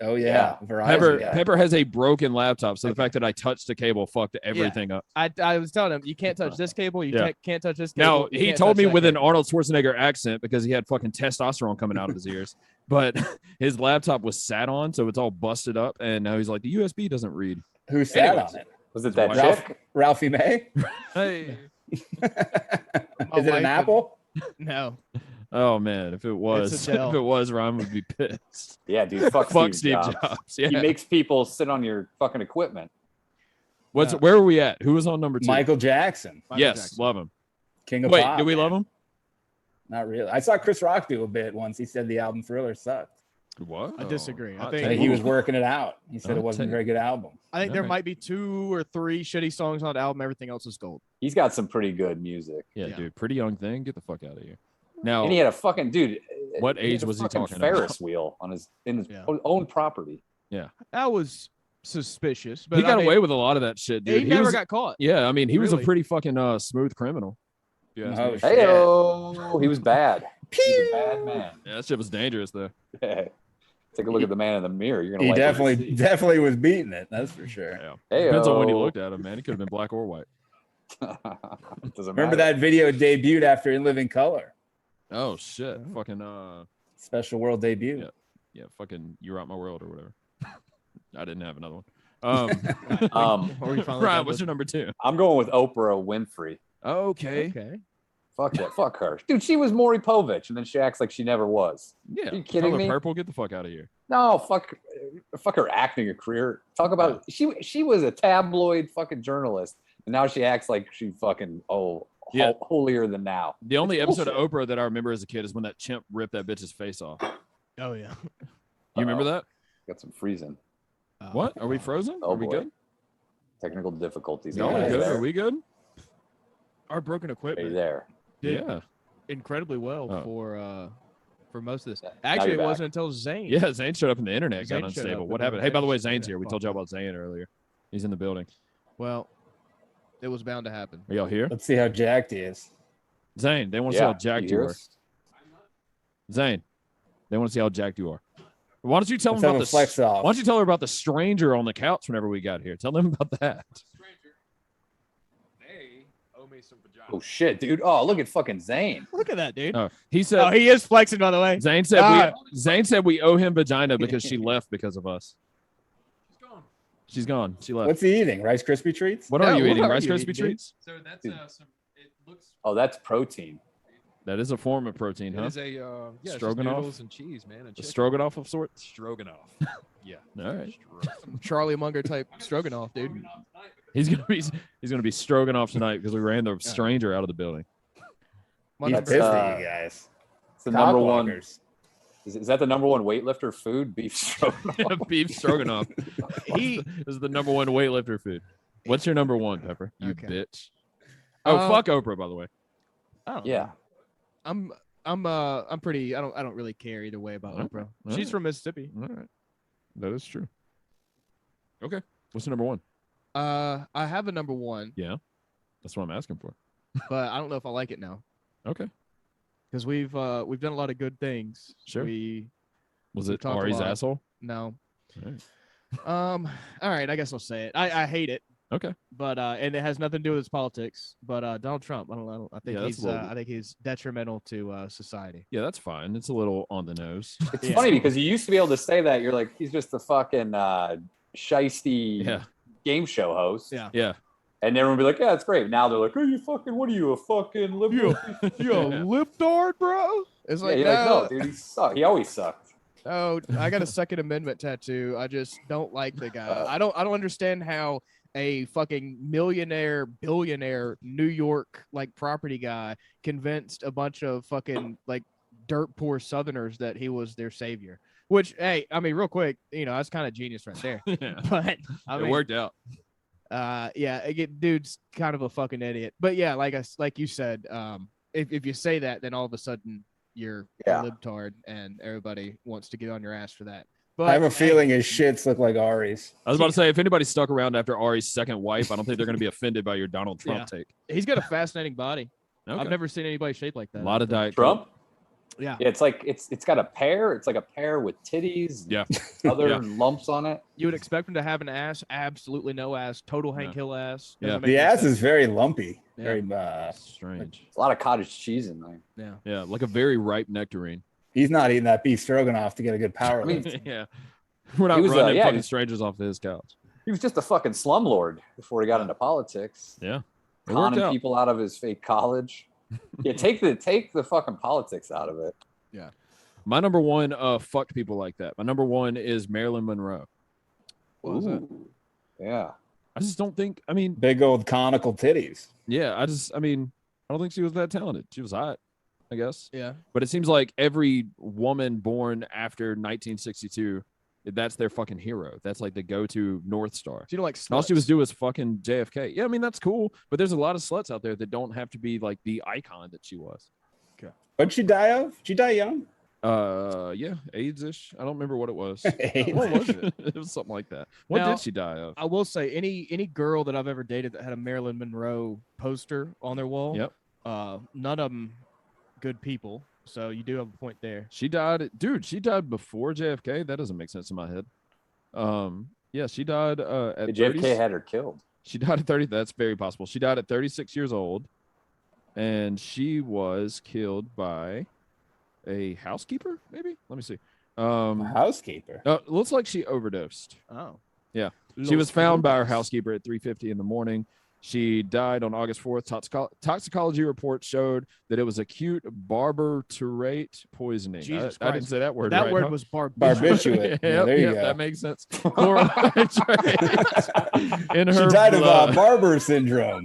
Oh yeah. Verizon, Pepper has a broken laptop, so the fact that I touched the cable fucked everything up. I was telling him you can't touch this cable. You can't touch this cable. Now he told me with an Arnold Schwarzenegger accent because he had fucking testosterone coming out of his ears. But his laptop was sat on, so it's all busted up, and now he's like, the USB doesn't read. Who sat on it? Was it that chick? Ralphie May? Hey. Is it an Apple? No. Oh man, if it was, Ryan would be pissed. Yeah, dude, fuck Steve Jobs. Yeah. He makes people sit on your fucking equipment. Where are we at? Who was on number 2? Michael Jackson. Yes, love him. King of Wait, pop. do we love him? Not really. I saw Chris Rock do a bit once. He said the album Thriller sucked. What? I disagree. I I think think he was working it out. He said it wasn't a very good album. I think there might be 2 or 3 shitty songs on the album. Everything else is gold. He's got some pretty good music. Yeah, dude. Pretty Young Thing. Get the fuck out of here. Now, And he had a fucking dude. What he had age a was he fucking talking Ferris about? wheel on his own property. Yeah. That was suspicious. But He got I mean, away with a lot of that shit, dude. He never was, got caught. Yeah, I mean, he was a Really? pretty fucking smooth criminal. Yeah. Oh, Hey, he was bad. He was a bad man. Yeah, that shit was dangerous though. Take a look at the man in the mirror. You're gonna. He like definitely was beating it. That's for sure. Yeah. Hey, Depends on when you looked at him, man. He could have been black or white. Remember that video debuted after In Living Color? Oh shit! Fucking Special World debut. Yeah. Fucking You Rock My World or whatever. I didn't have another one. Ryan, what's your number 2? I'm going with Oprah Winfrey. Okay. Fuck that. Fuck her. Dude, she was Maury Povich, and then she acts like she never was. Yeah. Are you kidding Color me? Purple, get the fuck out of here. No, fuck her acting career. Talk about she was a tabloid fucking journalist, and now she acts like she fucking holier than now. The only It's episode bullshit. of Oprah that I remember as a kid is when that chimp ripped that bitch's face off. Oh yeah. You remember that? Got some freezing. What? Are we frozen? Oh, Are we boy. good? Technical difficulties. No, guys. good. Are we good? Our broken Hey equipment there. did Yeah. incredibly well Oh. for most of this. Now Actually, you're it back. wasn't until Zane. Yeah, Zane showed up and the internet Zane got showed unstable. up What and happened? the Hey, by the way, internet Zane's here. We told you fucked about Zane earlier. He's in the building. Well, it was bound to happen. Are y'all here? Let's see how jacked he is. Zane, they want to see how jacked you hear are. us? Zane, they want to see how jacked you are. Why don't you tell Let's them have about a the flex off. Why don't you tell her about the stranger on the couch whenever we got here? Tell them about that. Oh shit, dude. Oh, look at fucking Zane. Look at that, dude. Oh, he said. Oh, he is flexing, by the way. Zane said Zane said we owe him vagina because she left because of us. She's gone. She left. What's he eating? Rice Krispie treats? What are you what eating? are Rice you Krispie eating, dude? treats? So that's some. It looks. Oh, that's protein. That is a form of protein, It huh? is a yeah, it's just Stroganoff? noodles and cheese, man. And A chicken. stroganoff of sorts. Stroganoff. Yeah. All right. Charlie Munger type stroganoff, dude. He's gonna be stroganoff tonight because we ran the stranger out of the building. He's That's, pissed at you guys. It's the number one. Cockblockers. Is that the number one weightlifter food? Beef stroganoff. Beef stroganoff. This is the number 1 weightlifter food. What's your number 1, Pepper? You Okay. bitch. Oh, fuck Oprah, by the way. I don't Yeah. know. I'm pretty. I don't really care either way about Okay. Oprah. All She's right. from Mississippi. All right. That is true. Okay. What's your number 1? I have a number 1, Yeah. That's what I'm asking for. but I don't know if I like it now Okay. because we've done a lot of good things. Sure. Was We it talked a Ari's lot. asshole? No. All right. All right. I guess I'll say it. I hate it, Okay. but and it has nothing to do with his politics. But Donald Trump, I think Yeah, that's he's a little- I think he's detrimental to society. Yeah, that's fine. It's a little on the nose. It's funny because you used to be able to say that. You're like, he's just a fucking shisty Yeah. game show host. Yeah. Yeah. And everyone would be like, yeah, it's great. Now they're like, oh, you fucking, what are you, a fucking liberal? You a lipdart, bro? It's Yeah, like, you're no, like, no, dude, he sucked. He always sucked. oh, I got a Second Amendment tattoo. I just don't like the guy. I don't understand how a fucking millionaire, billionaire New York like property guy convinced a bunch of fucking like dirt poor Southerners that he was their savior. Which, hey, I mean, real quick, that's kind of genius right there. Yeah. But I It mean, worked out. yeah, dude's kind of a fucking idiot. But yeah, like you said, if you say that, then all of a sudden you're Yeah. a libtard, and everybody wants to get on your ass for that. But I have a hey, feeling his shits look like Ari's. I was about to say, if anybody stuck around after Ari's second wife, I don't think they're going to be offended by your Donald Trump Yeah. take. he's got a fascinating body. Okay. I've never seen anybody shaped like that. A lot of Diet Coke. Trump? Yeah. Yeah, it's like, it's got a pear. It's like a pear with titties. Yeah. Other Yeah. lumps on it. You would expect him to have an ass, absolutely no ass, total Hank Hill ass. Yeah. Doesn't make The any ass sense. is very lumpy. Yeah. Very Strange. There's a lot of cottage cheese in there. Yeah. Yeah, like a very ripe nectarine. he's not eating that beef stroganoff to get a good power. I mean, lift. Yeah. We're not He was, running yeah, fucking he- strangers off his couch. He was just a fucking slumlord before he got into politics. Yeah. It worked Conning out. people out of his fake college. Yeah, take the fucking politics out of it. My number 1 fucked people like that. My number 1 is Marilyn Monroe. What was that? Ooh, yeah. I just don't think. I mean, big old conical titties. Yeah, I don't think she was that talented. She was hot, I guess. Yeah. But it seems like every woman born after 1962, that's their fucking hero. That's like the go-to North Star. She don't like all she was doing was fucking JFK. Yeah, I mean, that's cool. But there's a lot of sluts out there that don't have to be like the icon that she was. Okay. What'd she die of? She die young? Yeah, AIDS-ish. I don't remember what it was. What was it? It was something like that. What did she die of? I will say, any girl that I've ever dated that had a Marilyn Monroe poster on their wall, yep. None of them good people. So you do have a point there. She died, dude. She died before JFK. That doesn't make sense in my head. Yeah, she died at JFK had her killed. She died at 30. That's very possible. She died at 36 years old, and she was killed by a housekeeper. Maybe. Let me see. Housekeeper. Looks like she overdosed. Oh. Yeah. She was found by her housekeeper at 3:50 in the morning. She died on August 4th. Toxicology report showed that it was acute barbiturate poisoning. I didn't say that word. That right, word huh? was barbiturate. Yeah, there you go. That makes sense. In her she died blood. of Barber syndrome.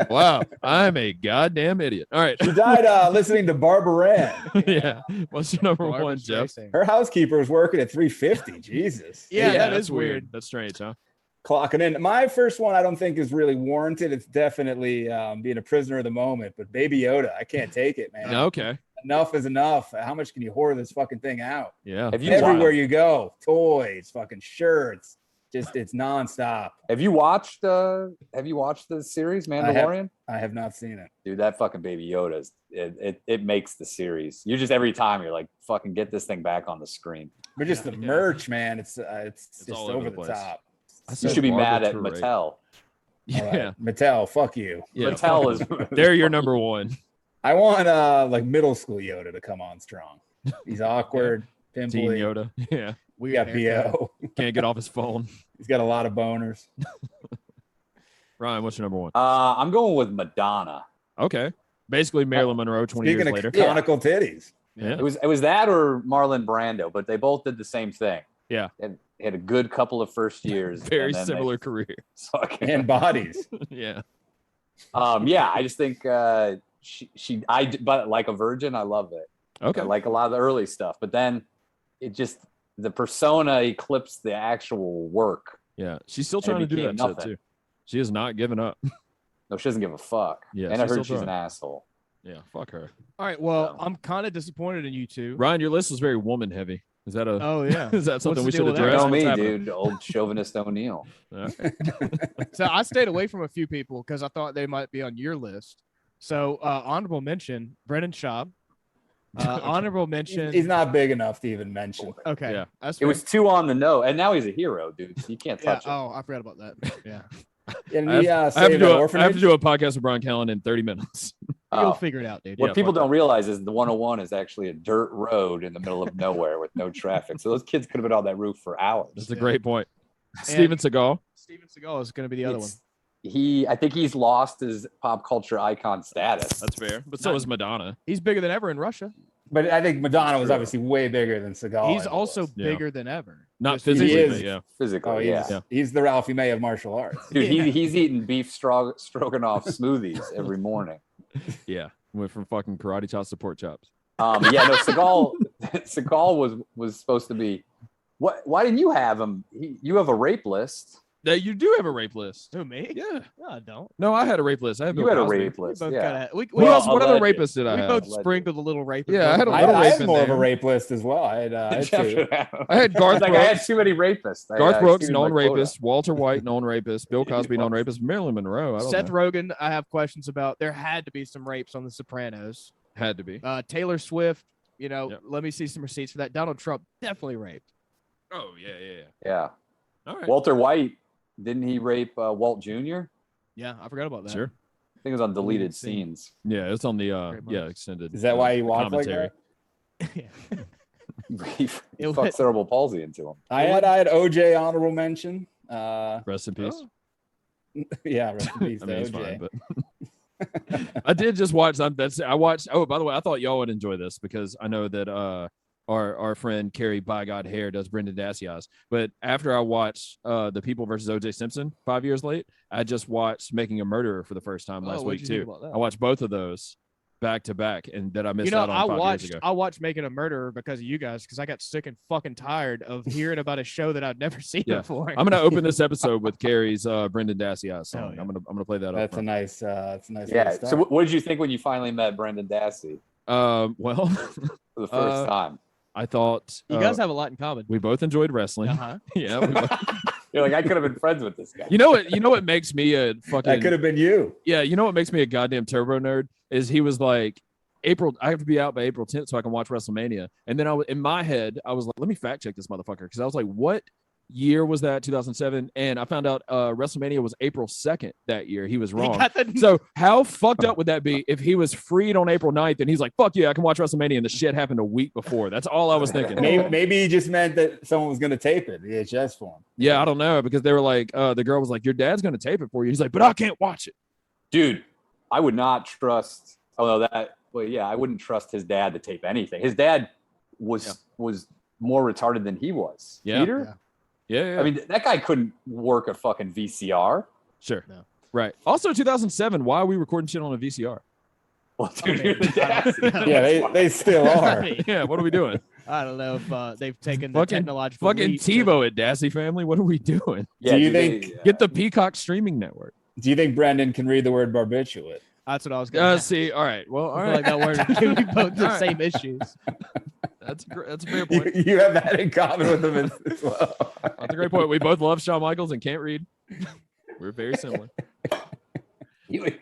Wow, I'm a goddamn idiot. All right. She died listening to Barbara Ann. Yeah. What's your number one, Jeff? Her housekeeper was working at 3:50. Jesus. Yeah, that that's is weird. That's strange, huh? Clocking in. My first one I don't think is really warranted. It's definitely being a prisoner of the moment, but Baby Yoda, I can't take it, man. Okay. Enough is enough. How much can you whore this fucking thing out? Yeah. Everywhere you go, toys, fucking shirts, just it's nonstop. Have you watched the series Mandalorian? I have not seen it. Dude, that fucking Baby Yoda, it makes the series. You just every time you're like, fucking get this thing back on the screen. But just the merch, man, it's just all over over the the place. top. You should be mad at Barbiturate. Mattel. Yeah. Mattel, fuck you. Yeah, Mattel is they're your number one. I want like middle school Yoda to come on strong. He's awkward, pimply. Teen Yoda. Yeah. We got PO. Can't get off his phone. He's got a lot of boners. Ryan, what's your number one? I'm going with Madonna. Okay. Basically Marilyn Monroe 20 years Speaking later. of conical titties. Yeah. It was that or Marlon Brando, but they both did the same thing. Yeah. And had a good couple of first years. Very and then similar career. And bodies. Yeah. Yeah, I just think but like a virgin, I love it. Okay. I like a lot of the early stuff, but then it just the persona eclipsed the actual work. Yeah. She's still trying to do that shit too. She is not giving up. No, she doesn't give a fuck. Yeah, and I she's heard still she's an trying. asshole. Yeah, fuck her. All right. Well, I'm kind of disappointed in you two. Ryan, your list was very woman heavy. Is that a Oh yeah. is that something we What's the should deal with that? address? You know What's me, happening? dude. Old chauvinist O'Neill. Okay. So I stayed away from a few people because I thought they might be on your list. So honorable mention, Brennan Schaub. Honorable mention. He's not big enough to even mention. Okay. Yeah. That's It fair. was 2 on the note, and now he's a hero, dude. So you can't Yeah. touch him. Oh, I forgot about that. Yeah. And I he have, saved to an do orphanage. I have to do a podcast with Brian Callen in 30 minutes. You'll figure it out, dude. What Yeah, people fuck don't realize is the 101 is actually a dirt road in the middle of nowhere with no traffic. So those kids could have been on that roof for hours. That's a great point. Steven Seagal. Steven Seagal is going to be the other one. I think he's lost his pop culture icon status. That's fair. But so is Madonna. He's bigger than ever in Russia. But I think Madonna was obviously way bigger than Seagal. He's also Yeah. bigger than ever. Not Just physically, is. but yeah. Physically, Oh, yeah. he's the Ralphie May of martial arts. Dude, he's eating beef stroganoff smoothies every morning. Yeah. Went from fucking karate chops to pork chops. Yeah, no, Seagal was supposed to be. Why didn't you have him? You have a rape list. Yeah, you do have a rape list. Who, me? Yeah. No, I don't. No, I had a rape list. I have You Bill had a Cosby. rape We list. both Yeah. got Who else? What other alleged. rapists did I We have? both Alleged. sprinkled a little rape. in Yeah, I both had a of I, little them. I rape had in more of a there. rape list as well. I had two. I had Garth Like I had Brooks. too many rapists. Garth Brooks, exceeded known my quota. rapist. Walter White, known rapist. Bill Cosby, known was. rapist. Marilyn Monroe. I don't Seth know. Rogen, I have questions about. There had to be some rapes on The Sopranos. Had to be. Taylor Swift, Yep. let me see some receipts for that. Donald Trump definitely raped. Oh, yeah. Yeah. All right. Walter White, didn't he rape Walt Jr.? Yeah, I forgot about that. Sure. I think it was on deleted Deleted scene. scenes. Yeah, it's on the Great minds. extended. Is that why he walked like commentary. that? he It fucked was- cerebral palsy into him. I had OJ honorable mention. Rest in peace. Yeah, rest in peace I to mean, it's OJ. fine, but I did just watch. I watched. Oh, by the way, I thought y'all would enjoy this because I know that our friend Carrie by God Hair does Brendan Dassey eyes. But after I watched The People versus O.J. Simpson 5 years late, I just watched Making a Murderer for the first time last week too. I watched both of those back to back, and that I missed out on 5 years ago. I watched Making a Murderer because of you guys, because I got sick and fucking tired of hearing about a show that I'd never seen before. I'm gonna open this episode with Carrie's Brendan Dassey eyes song. I'm gonna play that. That's a nice. That's a nice. Yeah. So what did you think when you finally met Brendan Dassey? Well, for the first time, I thought you guys have a lot in common. We both enjoyed wrestling. Yeah. You're like, I could have been friends with this guy. You know what makes me a fucking. That could have been you. Yeah. You know what makes me a goddamn turbo nerd is he was like, I have to be out by April 10th so I can watch WrestleMania. And then in my head, I was like, let me fact check this motherfucker. Because I was like, what year was that? 2007. And I found out WrestleMania was April 2nd that year. He was wrong. So how fucked up would that be if he was freed on April 9th and he's like, fuck yeah, I can watch WrestleMania, and the shit happened a week before? That's all I was thinking. Maybe he just meant that someone was going to tape it, VHS for him. Yeah, I don't know, because they were like, the girl was like, your dad's going to tape it for you. He's like, but I can't watch it. Dude, I would not trust. Well, yeah, I wouldn't trust his dad to tape anything. His dad was more retarded than he was. Yeah. Peter? Yeah. I mean, that guy couldn't work a fucking VCR. Sure. No. Right. Also, 2007, why are we recording shit on a VCR? Well, dude, you're the dad. Yeah, they still are. Yeah, what are we doing? I don't know if they've taken the technological fucking leap TiVo at Dassey family. What are we doing? Yeah, do you think get the Peacock streaming network? Do you think Brendan can read the word barbiturate? That's what I was going to see. All right. Well, all I right. feel like that word give you both the same issues. That's a fair point. You have that in common with them as well. That's a great point. We both love Shawn Michaels and can't read. We're very similar. And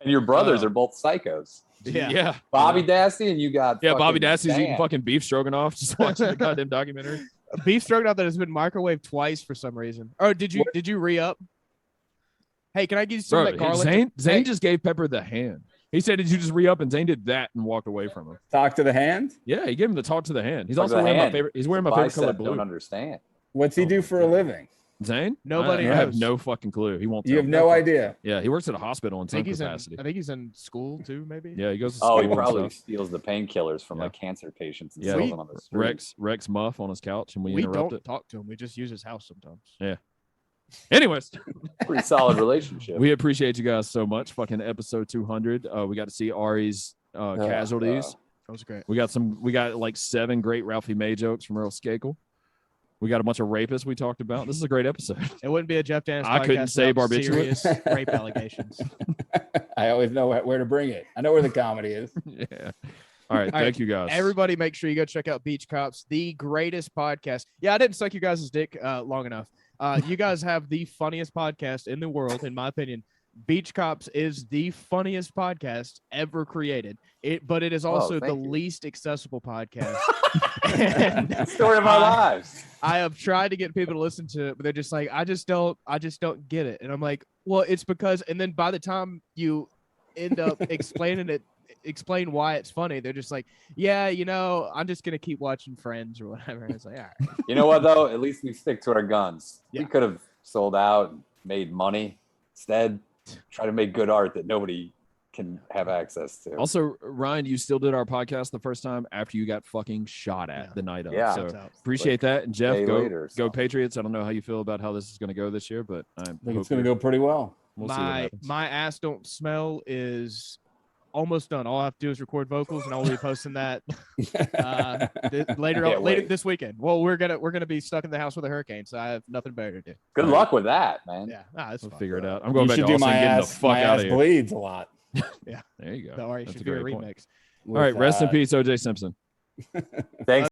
your brothers are both psychos. Yeah. Bobby Dassey and you got Bobby Dassey's eating fucking beef stroganoff, just watching the goddamn documentary. A beef stroganoff that has been microwaved twice for some reason. Oh, did you re-up? Hey, can I give you some of that garlic? Zane just gave Pepper the hand. He said, did you just re-up? And Zane did that and walked away from him. Talk to the hand? Yeah, he gave him the talk to the hand. He's also wearing my favorite. He's wearing my favorite color blue. Don't understand. What's he do for a living? Zane? Nobody I have no fucking clue. He won't. You have no idea. Yeah, he works at a hospital in some capacity. I think he's in school too, maybe. Yeah, he goes to school. Oh, he probably steals the painkillers from like cancer patients and sells them on the street. Rex Muff on his couch, and we don't it. talk to him. We just use his house sometimes. Yeah. Anyways, pretty solid relationship. We appreciate you guys so much. Fucking episode 200. We got to see Ari's casualties. That was great. We got like 7 great Ralphie May jokes from Earl Skakel. We got a bunch of rapists we talked about. This is a great episode. It wouldn't be a Jeff Daniels I couldn't say barbiturate. Serious rape allegations. I always know where to bring it. I know where the comedy is. Yeah. All right. Thank you guys. Everybody make sure you go check out Beach Cops, the greatest podcast. Yeah, I didn't suck you guys' dick long enough. You guys have the funniest podcast in the world, in my opinion. Beach Cops is the funniest podcast ever created. But it is also the least accessible podcast. Story of our lives. I have tried to get people to listen to it, but they're just like, I just don't get it. And I'm like, well, it's because, and then by the time you end up explain why it's funny, they're just like, yeah, I'm just gonna keep watching Friends or whatever. And it's like, all right. You know what though? At least we stick to our guns. Yeah. We could have sold out and made money. Instead, try to make good art that nobody can have access to. Also, Ryan, you still did our podcast the first time after you got fucking shot at the night of. Yeah. So appreciate that. And Jeff, go Patriots. I don't know how you feel about how this is going to go this year, but I think it's going to go pretty well. We'll see what happens. My ass don't smell is almost done. All I have to do is record vocals, and I'll be posting that later this weekend. Well, we're gonna be stuck in the house with a hurricane, so I have nothing better to do. Good luck with that, man. Yeah, we'll figure it out. I'm going back to Austin, getting the fuck out of here. Bleeds a lot. Yeah, there you go. The Ari Shaffir remix. All right, rest in peace, O.J. Simpson. Thanks.